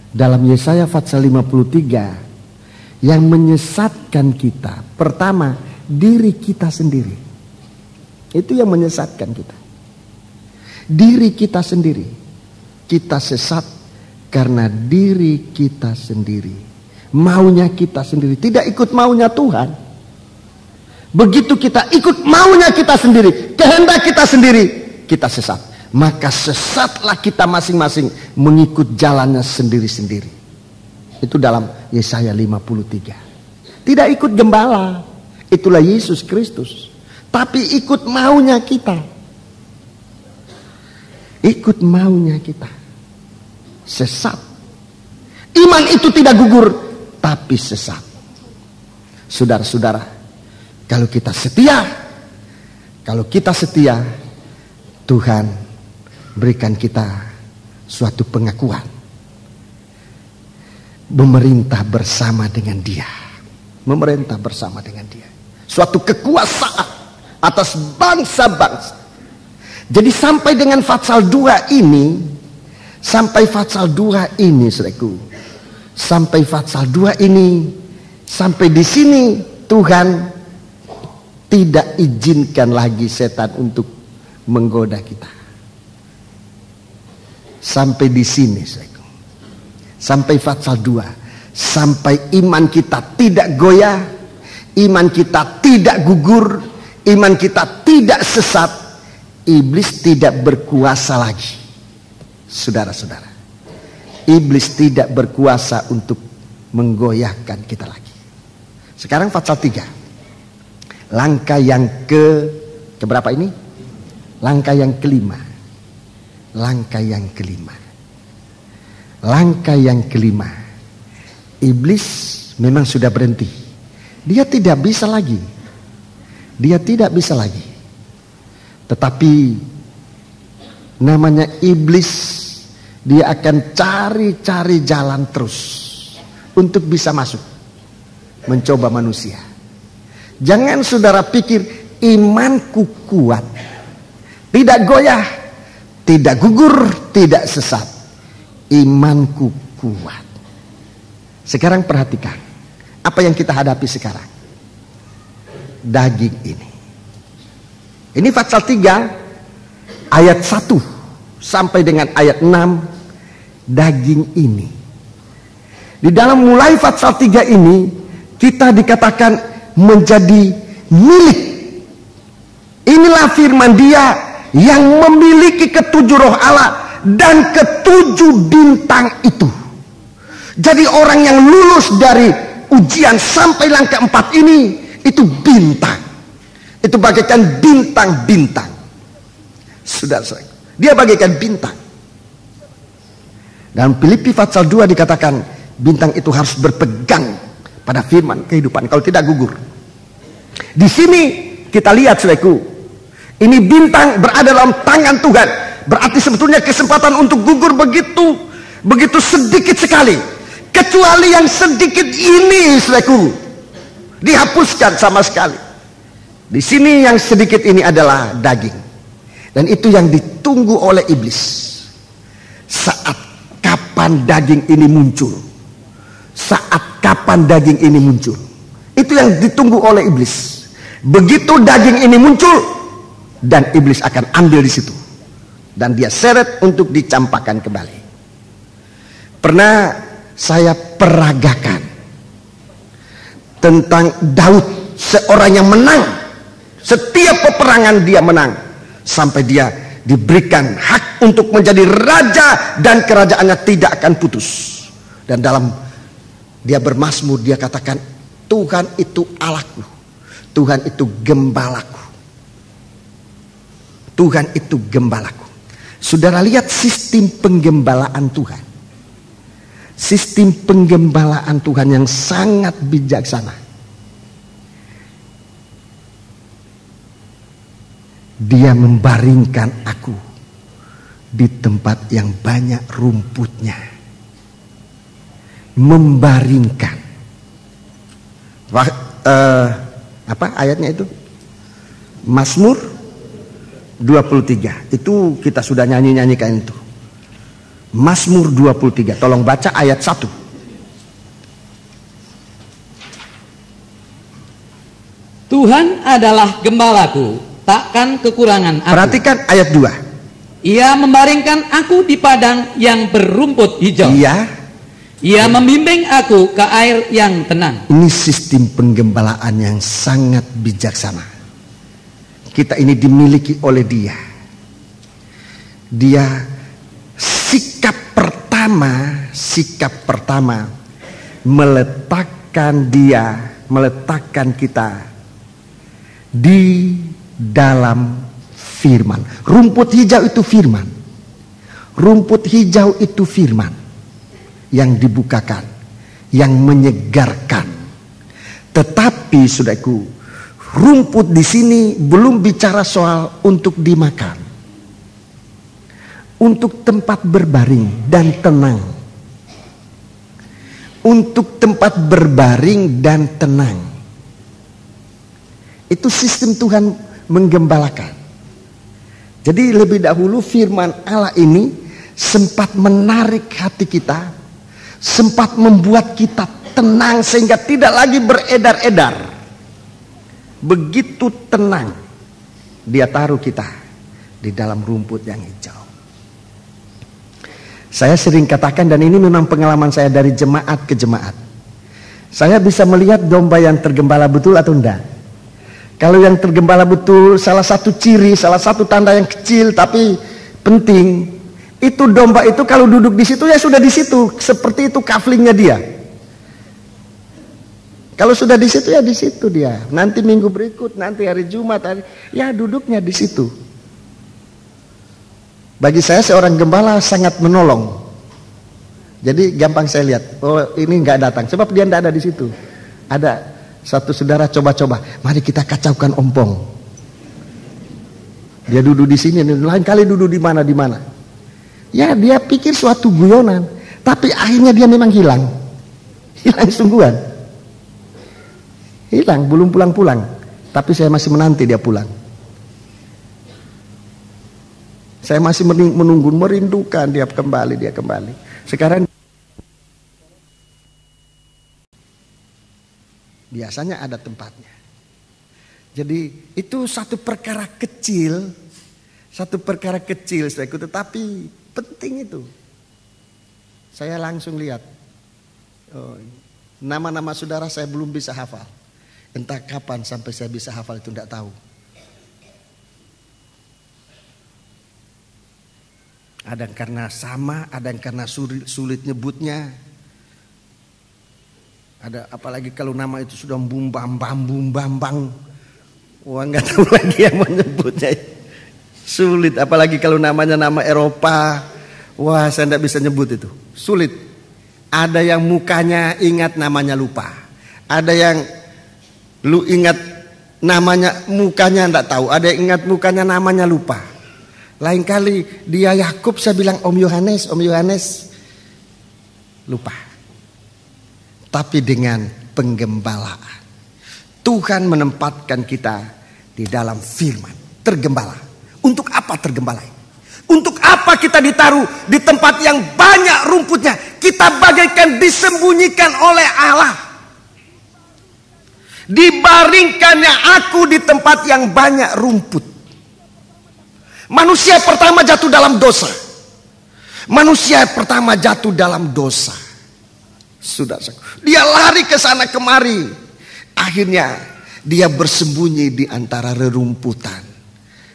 Dalam Yesaya pasal 53, yang menyesatkan kita, pertama, diri kita sendiri. Itu yang menyesatkan kita. Diri kita sendiri. Kita sesat karena diri kita sendiri. Maunya kita sendiri, tidak ikut maunya Tuhan. Begitu kita ikut maunya kita sendiri, kehendak kita sendiri, kita sesat. Maka sesatlah kita masing-masing mengikut jalannya sendiri-sendiri. Itu dalam Yesaya 53. Tidak ikut gembala, itulah Yesus Kristus, tapi ikut maunya kita. Ikut maunya kita. Sesat. Iman itu tidak gugur, tapi sesat. Saudara-saudara, kalau kita setia, Tuhan berikan kita suatu pengakuan. Memerintah bersama dengan Dia. Memerintah bersama dengan Dia. Suatu kekuasaan atas bangsa-bangsa. Jadi sampai dengan pasal 2 ini, sampai pasal 2 ini, saudaraku, sampai pasal 2 ini, sampai di sini Tuhan tidak izinkan lagi setan untuk menggoda kita. Sampai di sini, saudaraku. Sampai pasal 2, sampai iman kita tidak goyah, iman kita tidak gugur, iman kita tidak sesat, iblis tidak berkuasa lagi. Saudara-saudara, iblis tidak berkuasa untuk menggoyahkan kita lagi. Sekarang pasal 3, langkah yang keberapa ini? Langkah yang kelima. Langkah yang kelima. Langkah yang kelima, iblis memang sudah berhenti. Dia tidak bisa lagi. Dia tidak bisa lagi. Tetapi namanya iblis, dia akan cari-cari jalan terus untuk bisa masuk, mencoba manusia. Jangan saudara pikir imanku kuat, tidak goyah, tidak gugur, tidak sesat. Imanku kuat. Sekarang perhatikan apa yang kita hadapi sekarang. Daging ini. Ini pasal 3 ayat 1 sampai dengan ayat 6. Daging ini. Di dalam mulai pasal 3 ini, kita dikatakan menjadi milik. Inilah firman Dia yang memiliki ketujuh roh Allah dan ketujuh bintang itu. Jadi orang yang lulus dari ujian sampai langkah 4 ini, itu bintang. Itu bagaikan bintang-bintang. Saudara-saudara, dia bagaikan bintang. Dalam Filipi pasal 2 dikatakan bintang itu harus berpegang pada firman kehidupan, kalau tidak gugur. Di sini kita lihat, saudaraku, ini bintang berada dalam tangan Tuhan. Berarti sebetulnya kesempatan untuk gugur begitu sedikit sekali. Kecuali yang sedikit ini, saudaraku, dihapuskan sama sekali. Di sini yang sedikit ini adalah daging. Dan itu yang ditunggu oleh iblis. Saat kapan daging ini muncul? Saat kapan daging ini muncul? Itu yang ditunggu oleh iblis. Begitu daging ini muncul, dan iblis akan ambil di situ. Dan dia seret untuk dicampakkan kembali. Pernah saya peragakan tentang Daud, seorang yang menang. Setiap peperangan dia menang, sampai dia diberikan hak untuk menjadi raja dan kerajaannya tidak akan putus. Dan dalam dia bermazmur, dia katakan, Tuhan itu Allahku, Tuhan itu gembalaku, Tuhan itu gembalaku. Saudara lihat sistem penggembalaan Tuhan. Sistem penggembalaan Tuhan yang sangat bijaksana. Dia membaringkan aku di tempat yang banyak rumputnya. Membaringkan. Apa ayatnya itu? Mazmur 23. Itu kita sudah nyanyikan itu. Mazmur 23. Tolong baca ayat 1. Tuhan adalah gembalaku, takkan kekurangan aku. Perhatikan ayat 2. Ia membaringkan aku di padang yang berumput hijau. Iya. Ia membimbing aku ke air yang tenang. Ini sistem penggembalaan yang sangat bijaksana. Kita ini dimiliki oleh Dia. Dia sikap pertama meletakkan kita di dalam firman. Rumput hijau itu firman. Rumput hijau itu firman yang dibukakan, yang menyegarkan. Tetapi saudaraku, rumput di sini belum bicara soal untuk dimakan. Untuk tempat berbaring dan tenang. Untuk tempat berbaring dan tenang. Itu sistem Tuhan menggembalakan. Jadi lebih dahulu firman Allah ini sempat menarik hati kita, sempat membuat kita tenang sehingga tidak lagi beredar-edar. Begitu tenang Dia taruh kita di dalam rumput yang hijau. Saya sering katakan, dan ini memang pengalaman saya dari jemaat ke jemaat, saya bisa melihat domba yang tergembala betul atau enggak. Kalau yang tergembala betul, salah satu ciri, salah satu tanda yang kecil tapi penting, itu domba itu kalau duduk di situ ya sudah di situ, seperti itu kaflingnya dia. Kalau sudah di situ ya di situ dia. Nanti minggu berikut, nanti hari Jumat, ya duduknya di situ. Bagi saya seorang gembala sangat menolong. Jadi gampang saya lihat, oh ini nggak datang, sebab dia nggak ada di situ. Ada satu saudara coba-coba, mari kita kacaukan ompong. Dia duduk di sini, lain kali duduk di mana. Ya dia pikir suatu guyonan, tapi akhirnya dia memang hilang sungguhan. Hilang, belum pulang-pulang. Tapi saya masih menanti dia pulang. Saya masih menunggu, merindukan dia kembali. Sekarang biasanya ada tempatnya. Jadi itu satu perkara kecil, tetapi penting itu. Saya langsung lihat, nama-nama saudara saya belum bisa hafal. Entah kapan sampai saya bisa hafal itu tidak tahu. Ada yang karena sama, ada yang karena sulit nyebutnya. Ada apalagi kalau nama itu sudah bumbang. Wah, nggak tahu lagi yang menyebutnya. Sulit, apalagi kalau namanya nama Eropa. Wah, saya tidak bisa nyebut itu. Sulit. Ada yang mukanya ingat namanya lupa. Ada yang lu ingat namanya mukanya tidak tahu. Ada yang ingat mukanya namanya lupa. Lain kali dia Yakub saya bilang Om Yohanes. Lupa. Tapi dengan penggembalaan. Tuhan menempatkan kita di dalam firman. Tergembala. Untuk apa tergembala ini? Untuk apa kita ditaruh di tempat yang banyak rumputnya? Kita bagaikan disembunyikan oleh Allah. Dibaringkannya aku di tempat yang banyak rumput. Manusia pertama jatuh dalam dosa. Manusia pertama jatuh dalam dosa. Dia lari ke sana kemari. Akhirnya dia bersembunyi di antara rerumputan.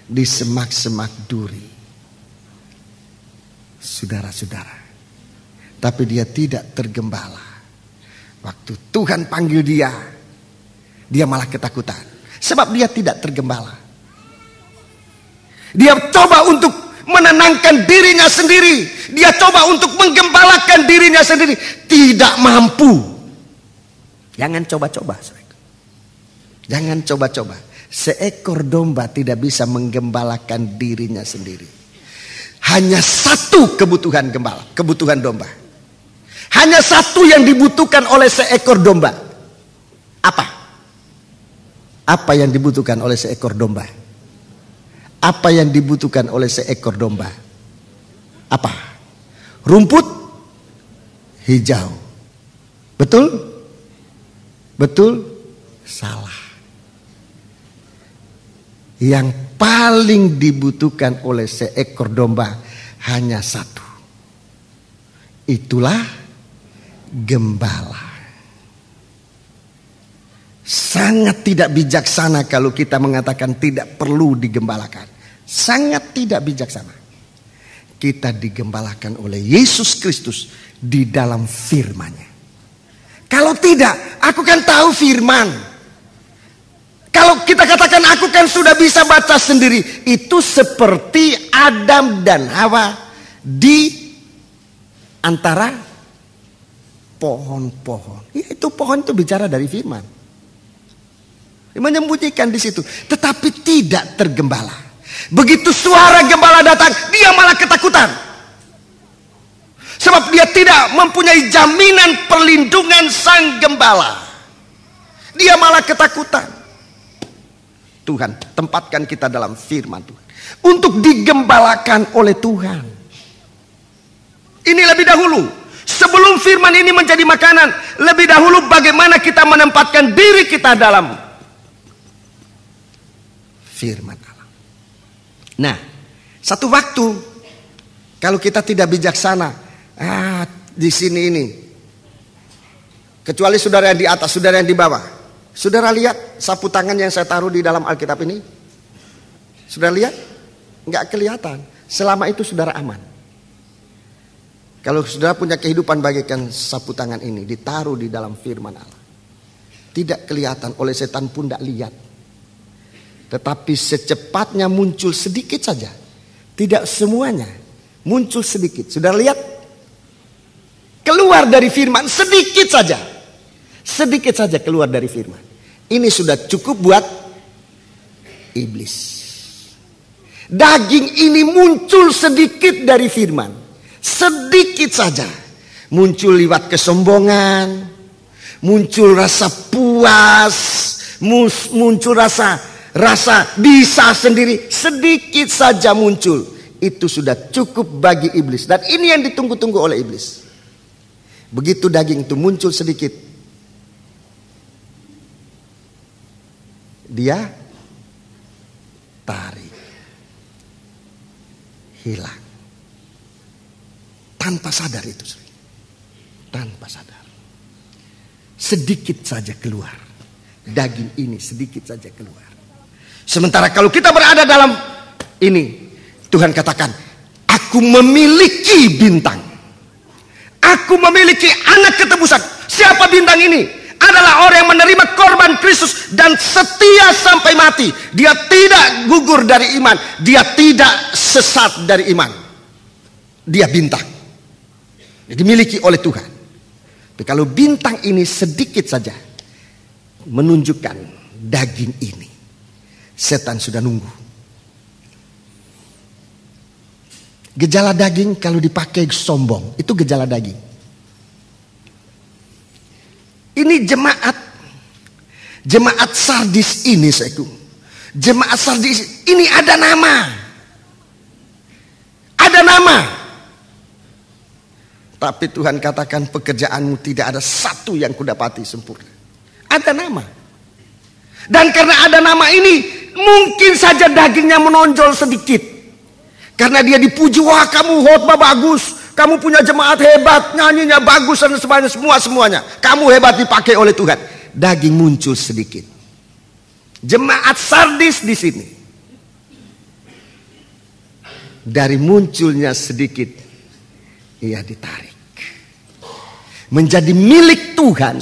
Di semak-semak duri. Saudara-saudara. Tapi dia tidak tergembala. Waktu Tuhan panggil dia malah ketakutan. Sebab dia tidak tergembala. Dia coba untuk menenangkan dirinya sendiri. Dia coba untuk menggembalakan dirinya sendiri. Tidak mampu. Jangan coba-coba. Jangan coba-coba. Seekor domba tidak bisa menggembalakan dirinya sendiri. Hanya satu kebutuhan gembala, kebutuhan domba. Hanya satu yang dibutuhkan oleh seekor domba. Apa? Apa yang dibutuhkan oleh seekor domba? Apa yang dibutuhkan oleh seekor domba? Apa? Rumput hijau. Betul? Betul? Salah. Yang paling dibutuhkan oleh seekor domba hanya satu. Itulah gembala. Sangat tidak bijaksana kalau kita mengatakan tidak perlu digembalakan. Sangat tidak bijaksana. Kita digembalakan oleh Yesus Kristus di dalam firman-Nya. Kalau tidak, aku kan tahu firman. Kalau kita katakan aku kan sudah bisa baca sendiri. Itu seperti Adam dan Hawa di antara pohon-pohon. Ya, itu pohon itu bicara dari firman. Menyembunyikan di situ. Tetapi tidak tergembala. Begitu suara gembala datang, dia malah ketakutan. Sebab dia tidak mempunyai jaminan perlindungan sang gembala. Dia malah ketakutan. Tuhan tempatkan kita dalam firman Tuhan untuk digembalakan oleh Tuhan. Ini lebih dahulu, sebelum firman ini menjadi makanan, lebih dahulu bagaimana kita menempatkan diri kita dalam firman Allah. Nah, satu waktu kalau kita tidak bijaksana, di sini ini, kecuali saudara yang di atas, saudara yang di bawah. Saudara lihat sapu tangan yang saya taruh di dalam Alkitab ini? Saudara lihat? Enggak kelihatan. Selama itu saudara aman. Kalau saudara punya kehidupan bagaikan sapu tangan ini ditaruh di dalam firman Allah. Tidak kelihatan, oleh setan pun tidak lihat. Tetapi secepatnya muncul sedikit saja. Tidak semuanya. Muncul sedikit. Saudara lihat? Keluar dari firman sedikit saja. Sedikit saja keluar dari firman. Ini sudah cukup buat iblis. Daging ini muncul sedikit dari firman. Sedikit saja. Muncul lewat kesombongan. Muncul rasa puas. Muncul rasa bisa sendiri. Sedikit saja muncul. Itu sudah cukup bagi iblis. Dan ini yang ditunggu-tunggu oleh iblis. Begitu daging itu muncul sedikit, dia tarik, hilang, tanpa sadar itu, tanpa sadar. Sedikit saja keluar, daging ini sedikit saja keluar. Sementara kalau kita berada dalam ini, Tuhan katakan, aku memiliki bintang, aku memiliki anak ketebusan. Siapa bintang ini? Adalah orang yang menerima korban Kristus dan setia sampai mati. Dia tidak gugur dari iman. Dia tidak sesat dari iman. Dia bintang. Dia dimiliki oleh Tuhan. Tapi kalau bintang ini sedikit saja menunjukkan daging ini, setan sudah nunggu. Gejala daging kalau dipakai sombong, itu gejala daging. Ini jemaat Sardis ini, saudaraku. Jemaat Sardis ini ada nama. Ada nama. Tapi Tuhan katakan pekerjaanmu tidak ada satu yang kudapati sempurna. Ada nama. Dan karena ada nama ini, mungkin saja dagingnya menonjol sedikit. Karena dia dipuji, wah kamu khotbah bagus, kamu punya jemaat hebat, nyanyinya bagus dan semuanya. Kamu hebat dipakai oleh Tuhan. Daging muncul sedikit. Jemaat Sardis di sini, dari munculnya sedikit, ia ditarik menjadi milik Tuhan.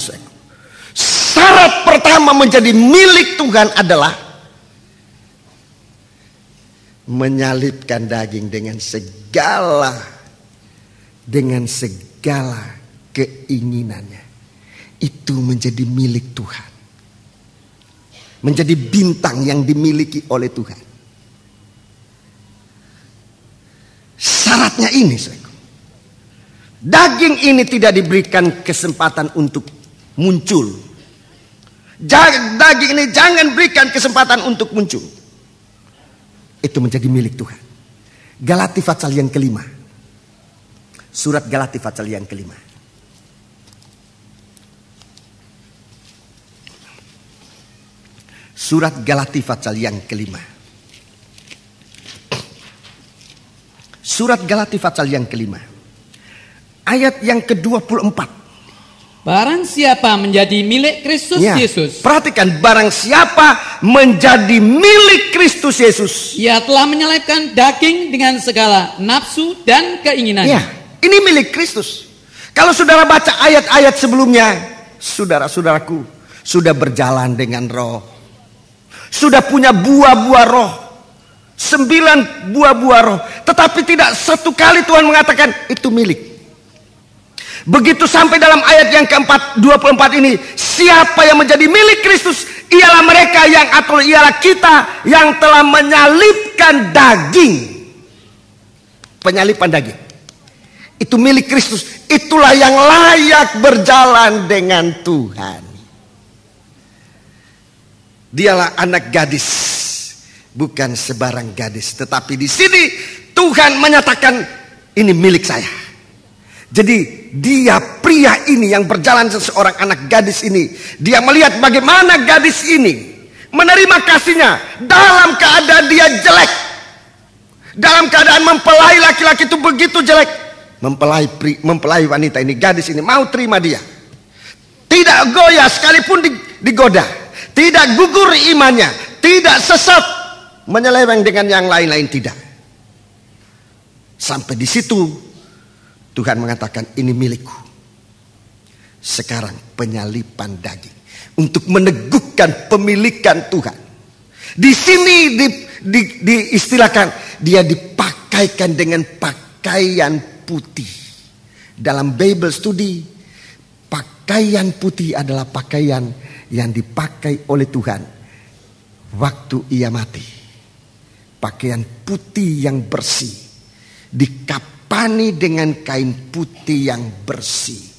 Syarat pertama menjadi milik Tuhan adalah menyalibkan daging dengan segala keinginannya. Itu menjadi milik Tuhan. Menjadi bintang yang dimiliki oleh Tuhan. Syaratnya ini, saudara. Daging ini tidak diberikan kesempatan untuk muncul. Daging ini jangan berikan kesempatan untuk muncul. Itu menjadi milik Tuhan. Galati pasal yang kelima. Surat Galati pasal yang kelima. Surat Galati pasal yang kelima. Surat Galati pasal yang kelima. Ayat yang ke-24. Barang siapa menjadi milik Kristus Yesus. Perhatikan, barang siapa menjadi milik Kristus Yesus. Ia telah menyalibkan daging dengan segala nafsu dan keinginannya. Ini milik Kristus. Kalau saudara baca ayat-ayat sebelumnya, saudara-saudaraku sudah berjalan dengan roh. Sudah punya buah-buah roh. 9 buah-buah roh. Tetapi tidak satu kali Tuhan mengatakan itu milik. Begitu sampai dalam ayat yang ke-24 ini, siapa yang menjadi milik Kristus, ialah mereka ialah kita yang telah menyalibkan daging. Penyalipan daging. Itu milik Kristus. Itulah yang layak berjalan dengan Tuhan. Dialah anak gadis, bukan sebarang gadis, tetapi di sini Tuhan menyatakan ini milik saya. Jadi dia pria ini yang berjalan seorang anak gadis ini, dia melihat bagaimana gadis ini menerima kasihnya dalam keadaan dia jelek, dalam keadaan mempelai laki-laki itu begitu jelek, mempelai wanita ini, gadis ini mau terima dia, tidak goyah sekalipun digoda, tidak gugur imannya, tidak sesat menyeleweng dengan yang lain-lain, tidak. Sampai di situ Tuhan mengatakan ini milikku. Sekarang penyalipan daging untuk meneguhkan pemilikan Tuhan. Di sini diistilahkan dia dipakaikan dengan pakaian putih. Dalam Bible Study, pakaian putih adalah pakaian yang dipakai oleh Tuhan waktu ia mati. Pakaian putih yang bersih, dikapani dengan kain putih yang bersih.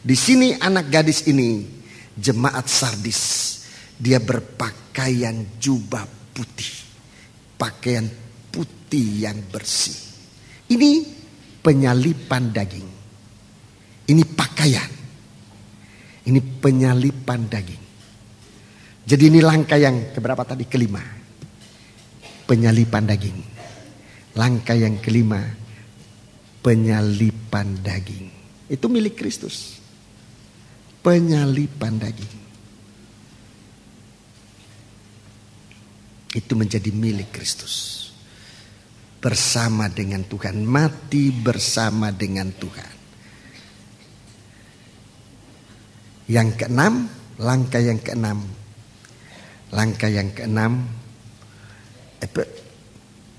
Di sini anak gadis ini, jemaat Sardis, dia berpakaian jubah putih, pakaian putih yang bersih. Ini penyalipan daging. Ini pakaian. Ini penyalipan daging. Jadi ini langkah yang keberapa tadi? Kelima. Penyalipan daging. Langkah yang kelima, penyalipan daging. Itu milik Kristus. Penyalipan daging. Itu menjadi milik Kristus. Bersama dengan Tuhan. Mati bersama dengan Tuhan. Yang keenam, langkah yang keenam. Langkah yang keenam.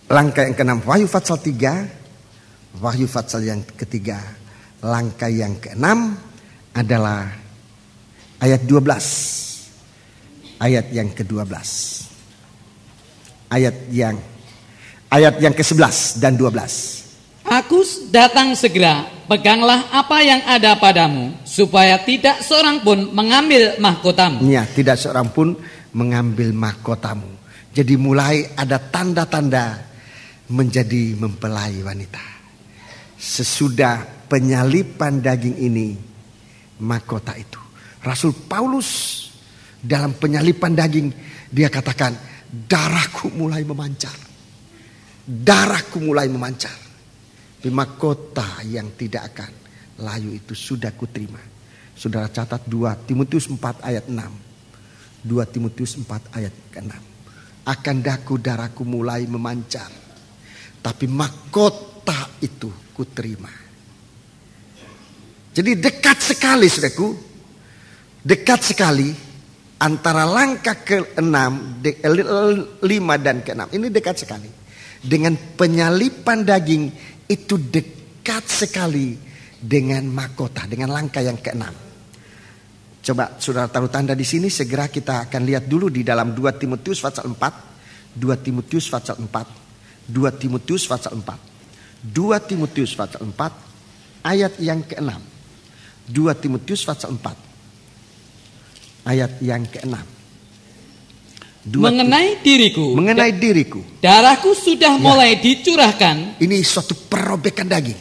Langkah yang keenam, Wahyu pasal 3. Wahyu pasal yang ketiga. Langkah yang keenam adalah ayat 12. Ayat yang ke-12. Ayat yang ke-11 dan 12. Aku datang segera, peganglah apa yang ada padamu, supaya tidak seorang pun mengambil mahkotamu. Ya, tidak seorang pun mengambil mahkotamu. Jadi mulai ada tanda-tanda menjadi mempelai wanita. Sesudah penyalipan daging ini, mahkota itu. Rasul Paulus dalam penyalipan daging, dia katakan, darahku mulai memancar. Darahku mulai memancar. Di mahkota yang tidak akan layu itu sudah kuterima. Saudara catat 2 Timotius 4 ayat 6. 2 Timotius 4 ayat ke-6. Akan daku darahku mulai memancar, tapi mahkota itu kuterima. Jadi dekat sekali, saudaraku. Dekat sekali antara langkah ke-6, 5 dan ke-6. Ini dekat sekali. Dengan penyalipan daging itu dekat sekali dengan mahkota, dengan langkah yang ke-6. Coba saudara taruh tanda di sini, segera kita akan lihat dulu di dalam 2 Timotius pasal 4. 2 Timotius pasal 4. 2 Timotius pasal 4. 2 Timotius pasal 4 ayat yang ke-6. 2 Timotius pasal 4 ayat yang ke-6. Mengenai diriku, darahku sudah mulai dicurahkan. Ini suatu perobekan daging.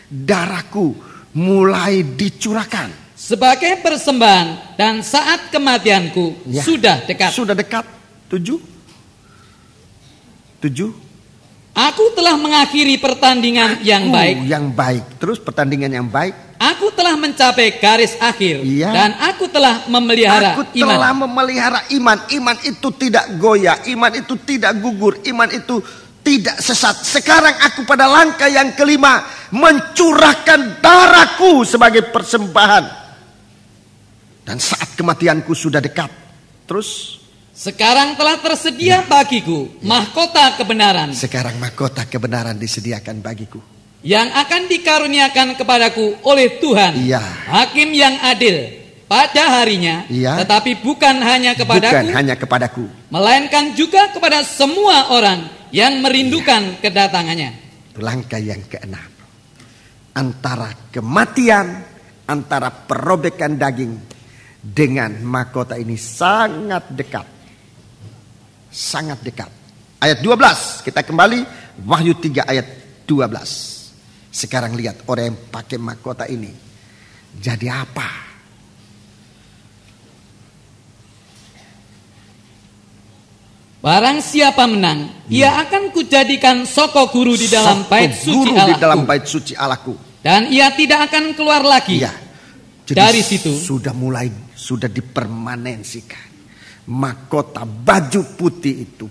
Darahku mulai dicurahkan sebagai persembahan, dan saat kematianku sudah dekat. Sudah dekat. 7. Aku telah mengakhiri pertandingan yang baik. Yang baik. Terus pertandingan yang baik. Aku telah mencapai garis akhir. Dan aku telah memelihara iman. Aku telah memelihara iman. Iman itu tidak goyah. Iman itu tidak gugur. Iman itu tidak sesat. Sekarang aku pada langkah yang kelima, mencurahkan darahku sebagai persembahan. Dan saat kematianku sudah dekat. Terus sekarang telah tersedia bagiku mahkota kebenaran. Sekarang mahkota kebenaran disediakan bagiku, yang akan dikaruniakan kepadaku oleh Tuhan, Hakim yang adil pada harinya. Tetapi bukan hanya kepadaku, melainkan juga kepada semua orang yang merindukan kedatangannya. Langkah yang ke-6. Antara kematian, antara perobekan daging dengan mahkota ini sangat dekat. Sangat dekat. Ayat 12, kita kembali Wahyu 3 ayat 12. Sekarang lihat orang yang pakai mahkota ini jadi apa? Barang siapa menang, ia akan kujadikan soko guru di dalam bait suci Allahku. Di dalam bait suci Allahku. Dan ia tidak akan keluar lagi. Jadi dari situ sudah dipermanensikan. Mahkota baju putih itu,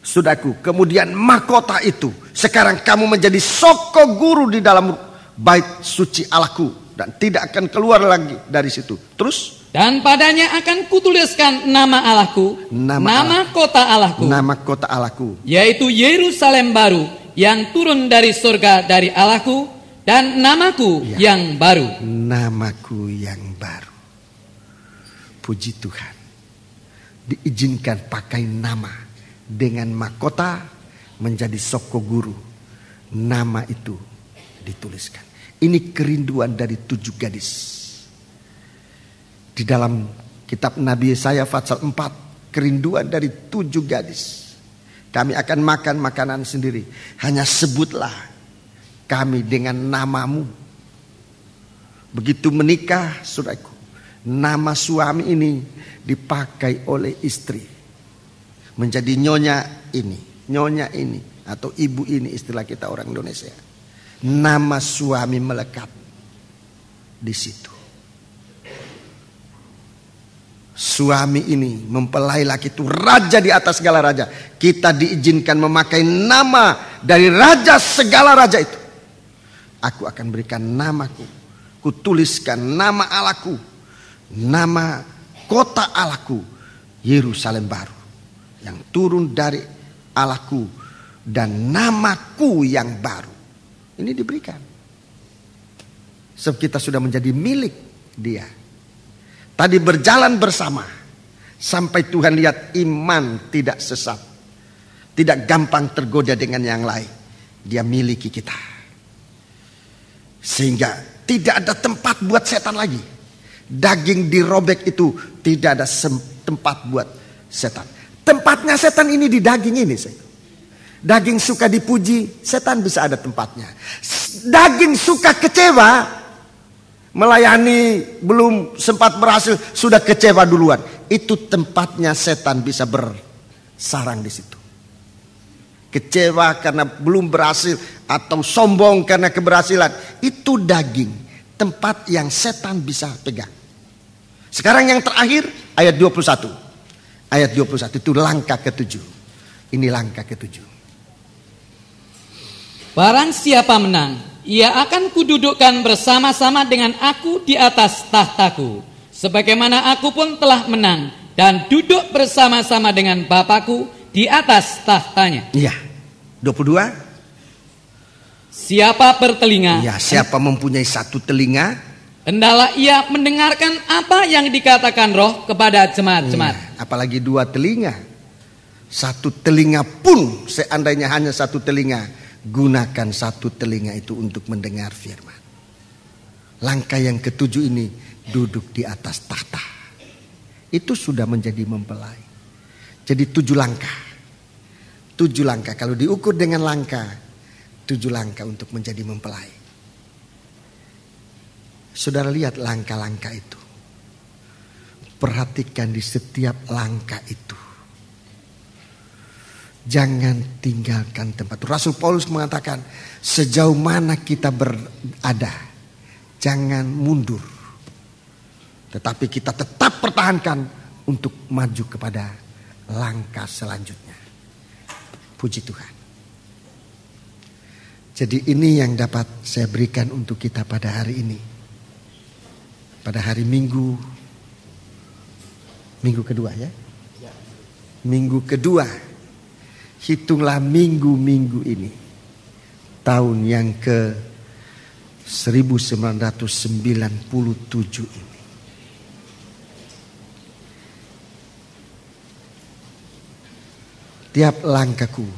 saudaraku, kemudian mahkota itu sekarang kamu menjadi soko guru di dalam bait suci Allahku dan tidak akan keluar lagi dari situ. Terus, dan padanya akan kutuliskan nama Allahku, nama kota Allahku, yaitu Yerusalem baru yang turun dari surga dari Allahku, dan namaku yang baru. Namaku yang baru. Puji Tuhan. Diizinkan pakai nama dengan mahkota menjadi soko guru. Nama itu dituliskan. Ini kerinduan dari 7 gadis. Di dalam kitab Nabi Yesaya pasal 4, kerinduan dari 7 gadis. Kami akan makan makanan sendiri. Hanya sebutlah kami dengan namamu. Begitu menikah, saudaraku, nama suami ini dipakai oleh istri menjadi nyonya ini atau ibu ini, istilah kita orang Indonesia. Nama suami melekat di situ. Suami ini mempelai laki itu raja di atas segala raja. Kita diizinkan memakai nama dari raja segala raja itu. Aku akan berikan namaku, kutuliskan nama Allahku nama kota Allahku Yerusalem baru yang turun dari Allahku dan namaku yang baru. Ini diberikan. Sebab kita sudah menjadi milik Dia. Tadi berjalan bersama sampai Tuhan lihat iman tidak sesat, tidak gampang tergoda dengan yang lain. Dia miliki kita. Sehingga tidak ada tempat buat setan lagi. Daging dirobek itu tidak ada tempat buat setan. Tempatnya setan ini di daging ini. Daging suka dipuji, setan bisa ada tempatnya. Daging suka kecewa, melayani belum sempat berhasil sudah kecewa duluan. Itu tempatnya setan bisa bersarang di situ. Kecewa karena belum berhasil atau sombong karena keberhasilan, itu daging, tempat yang setan bisa pegang. Sekarang yang terakhir ayat 21. Ayat 21 itu langkah ke-7. Ini langkah ke-7. Barang siapa menang, ia akan kududukkan bersama-sama dengan aku di atas tahtaku, sebagaimana aku pun telah menang dan duduk bersama-sama dengan Bapakku di atas tahtanya. Iya. 22. Siapa bertelinga, Ya, siapa mempunyai satu telinga, hendaklah ia mendengarkan apa yang dikatakan Roh kepada jemaat-jemaat. apalagi 2 telinga. 1 telinga pun, seandainya hanya 1 telinga, gunakan 1 telinga itu untuk mendengar firman. Langkah yang ke-7 ini, duduk di atas tahta. Itu sudah menjadi mempelai. Jadi 7 langkah. 7 langkah. Kalau diukur dengan langkah, 7 langkah untuk menjadi mempelai. Saudara lihat langkah-langkah itu. Perhatikan di setiap langkah itu. Jangan tinggalkan tempat. Rasul Paulus mengatakan, sejauh mana kita berada, jangan mundur. Tetapi kita tetap pertahankan untuk maju kepada langkah selanjutnya. Puji Tuhan. Jadi ini yang dapat saya berikan untuk kita pada hari ini. Pada hari Minggu kedua ya. Minggu kedua. Hitunglah minggu-minggu ini. Tahun yang ke 1997 ini. Tiap langkahku,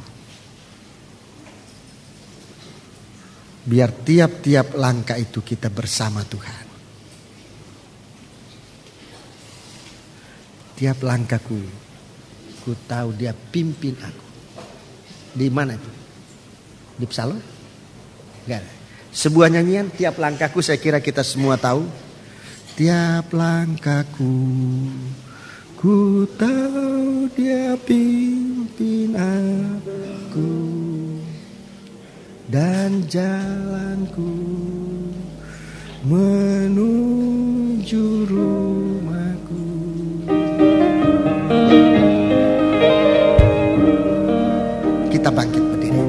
biar tiap-tiap langkah itu kita bersama Tuhan. Tiap langkahku, ku tahu Dia pimpin aku. Di mana itu? Di Psalm? Enggak ada. Sebuah nyanyian, tiap langkahku, saya kira kita semua tahu. Tiap langkahku, ku tahu Dia pimpin aku, dan jalanku menuju rumahku. Kita bangkit berdiri.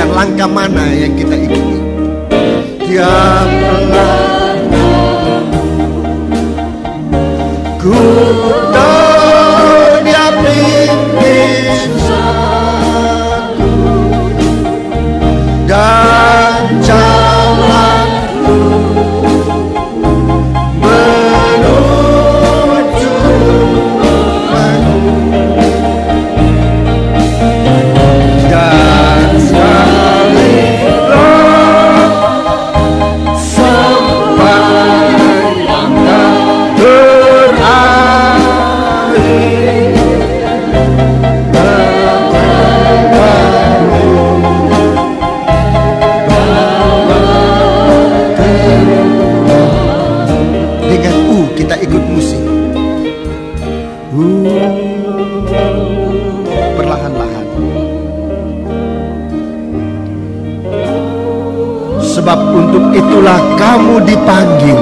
Langkah mana yang kita ikuti? Tiap langkah ku tahu Dia pimpin aku, dan jalanku Sebab untuk itulah kamu dipanggil.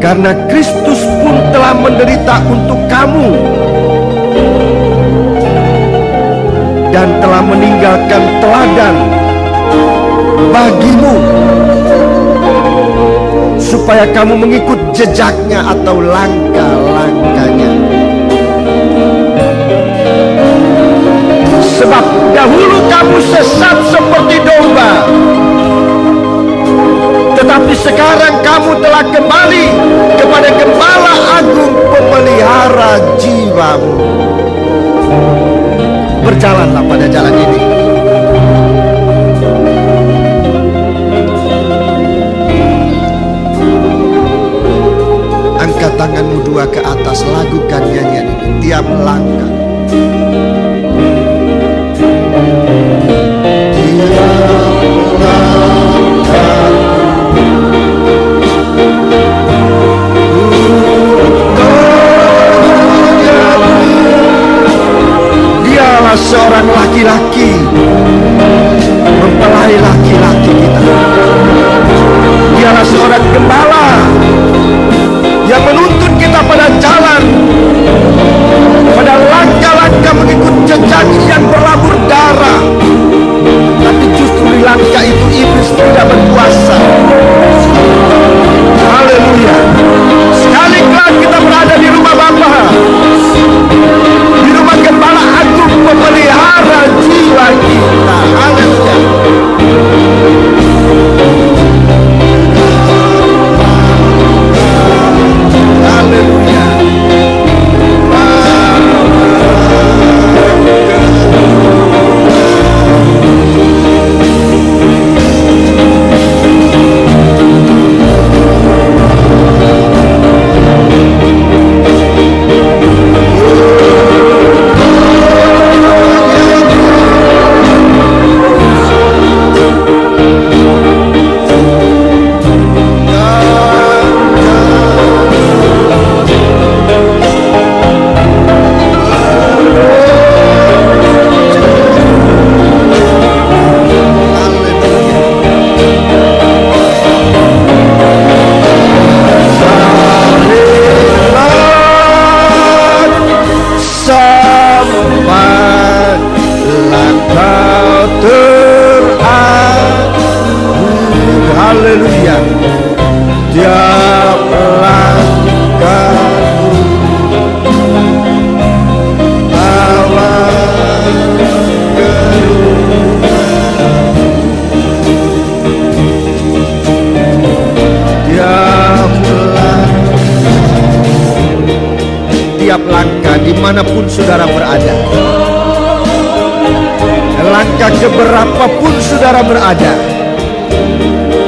Karena Kristus pun telah menderita untuk kamu dan telah meninggalkan teladan bagimu, supaya kamu mengikut jejaknya atau langkah-langkahnya. Sebab dahulu kamu sesat seperti domba, tetapi sekarang kamu telah kembali kepada Gembala Agung pemelihara jiwamu. Berjalanlah pada jalan ini. Angkat tanganmu dua ke atas, lakukan nyanyian ini tiap langkah. Dialah seorang laki-laki mempelai laki-laki kita. Dialah seorang gembala yang menuntun kita pada jalan, pada langkah-langkah mengikut jejak yang berlabur darah. Tapi justru di langkah itu iblis tidak berkuasa. Haleluya. Sekali kelak kita berada di rumah Bapa, di rumah Gembala Agung pemelihara jiwa kita. Haleluya. Haleluya. Dimanapun saudara berada, langkah keberapapun saudara berada,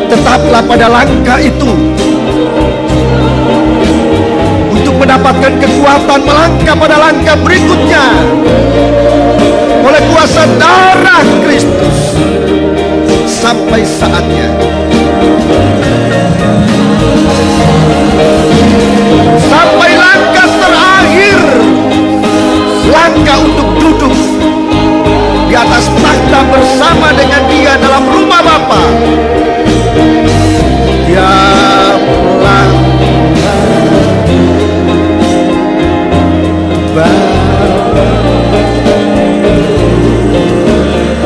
tetaplah pada langkah itu untuk mendapatkan kekuatan melangkah pada langkah berikutnya oleh kuasa darah Kristus sampai saatnya. Sampai langkah terakhir, langkah untuk duduk di atas takhta bersama dengan Dia dalam rumah Bapa. Tiap langkah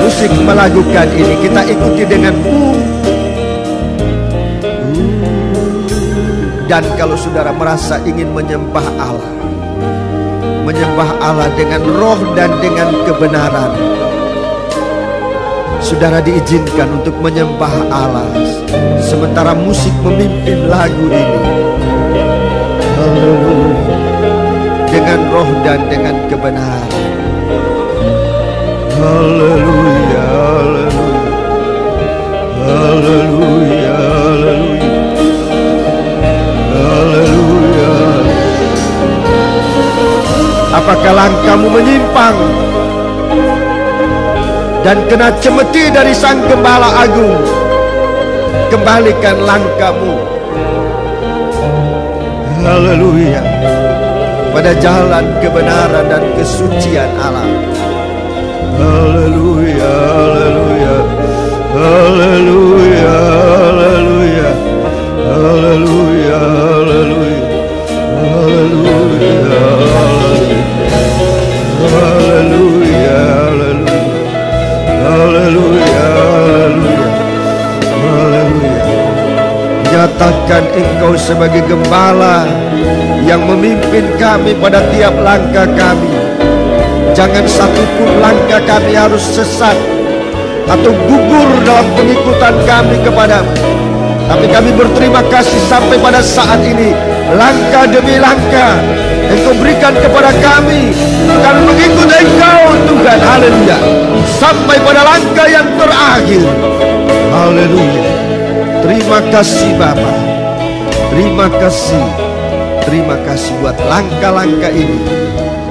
musik melakukan ini, kita ikuti dengan dan kalau saudara merasa ingin menyembah Allah dengan roh dan dengan kebenaran, saudara diizinkan untuk menyembah Allah sementara musik memimpin lagu ini. Haleluya. Dengan roh dan dengan kebenaran. Haleluya, haleluya, haleluya, haleluya. Haleluya. Apakah langkahmu menyimpang dan kena cemeti dari Sang Gembala Agung? Kembalikan langkahmu, haleluya, pada jalan kebenaran dan kesucian Allah. Haleluya, haleluya. nyatakan Engkau sebagai gembala yang memimpin kami pada tiap langkah kami. Jangan satupun langkah kami harus sesat atau gugur dalam pengikutan kami kepadamu. Tapi kami berterima kasih sampai pada saat ini, langkah demi langkah Engkau berikan kepada kami. Kami mengikut Engkau Tuhan, haleluya, sampai pada langkah yang terakhir. Haleluya. Terima kasih Bapa. Terima kasih. Terima kasih buat langkah-langkah ini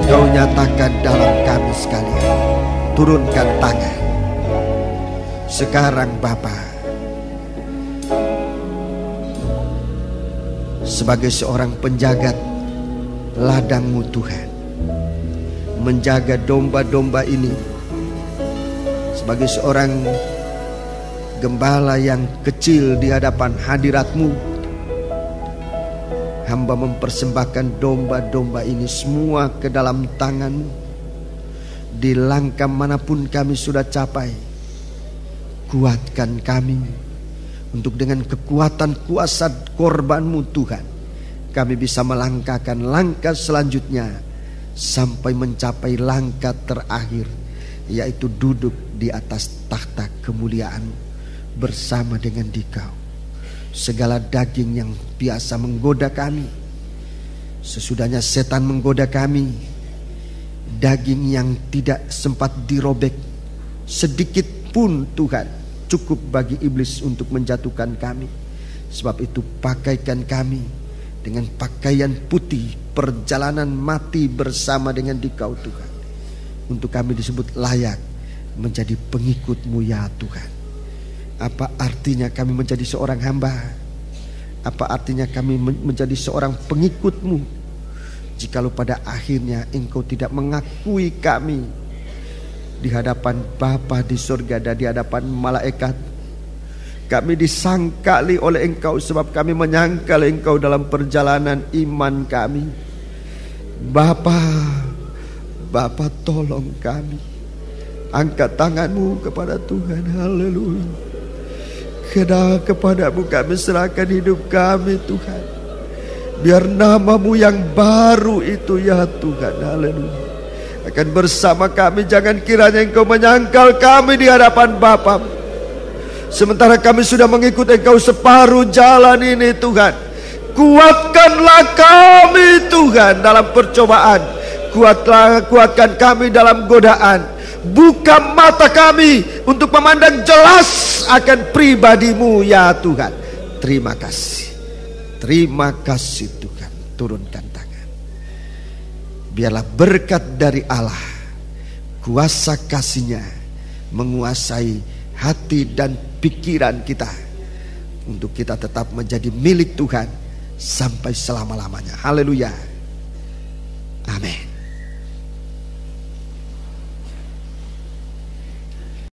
Kau nyatakan dalam kami sekalian. Turunkan tangan sekarang Bapa, sebagai seorang penjaga ladang-Mu Tuhan, menjaga domba-domba ini, sebagai seorang gembala yang kecil di hadapan hadirat-Mu, hamba mempersembahkan domba-domba ini semua ke dalam tangan-Mu. Di langkah manapun kami sudah capai, kuatkan kami untuk dengan kekuatan kuasa korban-Mu Tuhan, kami bisa melangkahkan langkah selanjutnya sampai mencapai langkah terakhir, yaitu duduk di atas takhta kemuliaan bersama dengan Dikau. Segala daging yang biasa menggoda kami, sesudahnya setan menggoda kami, daging yang tidak sempat dirobek sedikit pun Tuhan, cukup bagi iblis untuk menjatuhkan kami. Sebab itu pakaikan kami dengan pakaian putih perjalanan mati bersama dengan Dikau Tuhan, untuk kami disebut layak menjadi pengikut-Mu ya Tuhan. Apa artinya kami menjadi seorang hamba? Apa artinya kami menjadi seorang pengikut-Mu jikalau pada akhirnya Engkau tidak mengakui kami di hadapan Bapa di surga dan di hadapan malaikat? Kami disangkali oleh Engkau sebab kami menyangkal Engkau dalam perjalanan iman kami. Bapa tolong kami. Angkat tangan-Mu kepada Tuhan, haleluya. Kepadamu kami serahkan hidup kami Tuhan. Biar nama-Mu yang baru itu ya Tuhan, haleluya, akan bersama kami. Jangan kiranya Engkau menyangkal kami di hadapan Bapa, sementara kami sudah mengikut Engkau separuh jalan ini Tuhan. Kuatkanlah kami Tuhan dalam percobaan. Kuatkan kami dalam godaan. Buka mata kami untuk memandang jelas akan pribadi-Mu ya Tuhan. Terima kasih. Terima kasih Tuhan. Turunkan tangan. Biarlah berkat dari Allah, kuasa kasih-Nya menguasai hati dan pikiran kita, untuk kita tetap menjadi milik Tuhan sampai selama-lamanya. Haleluya. Amin.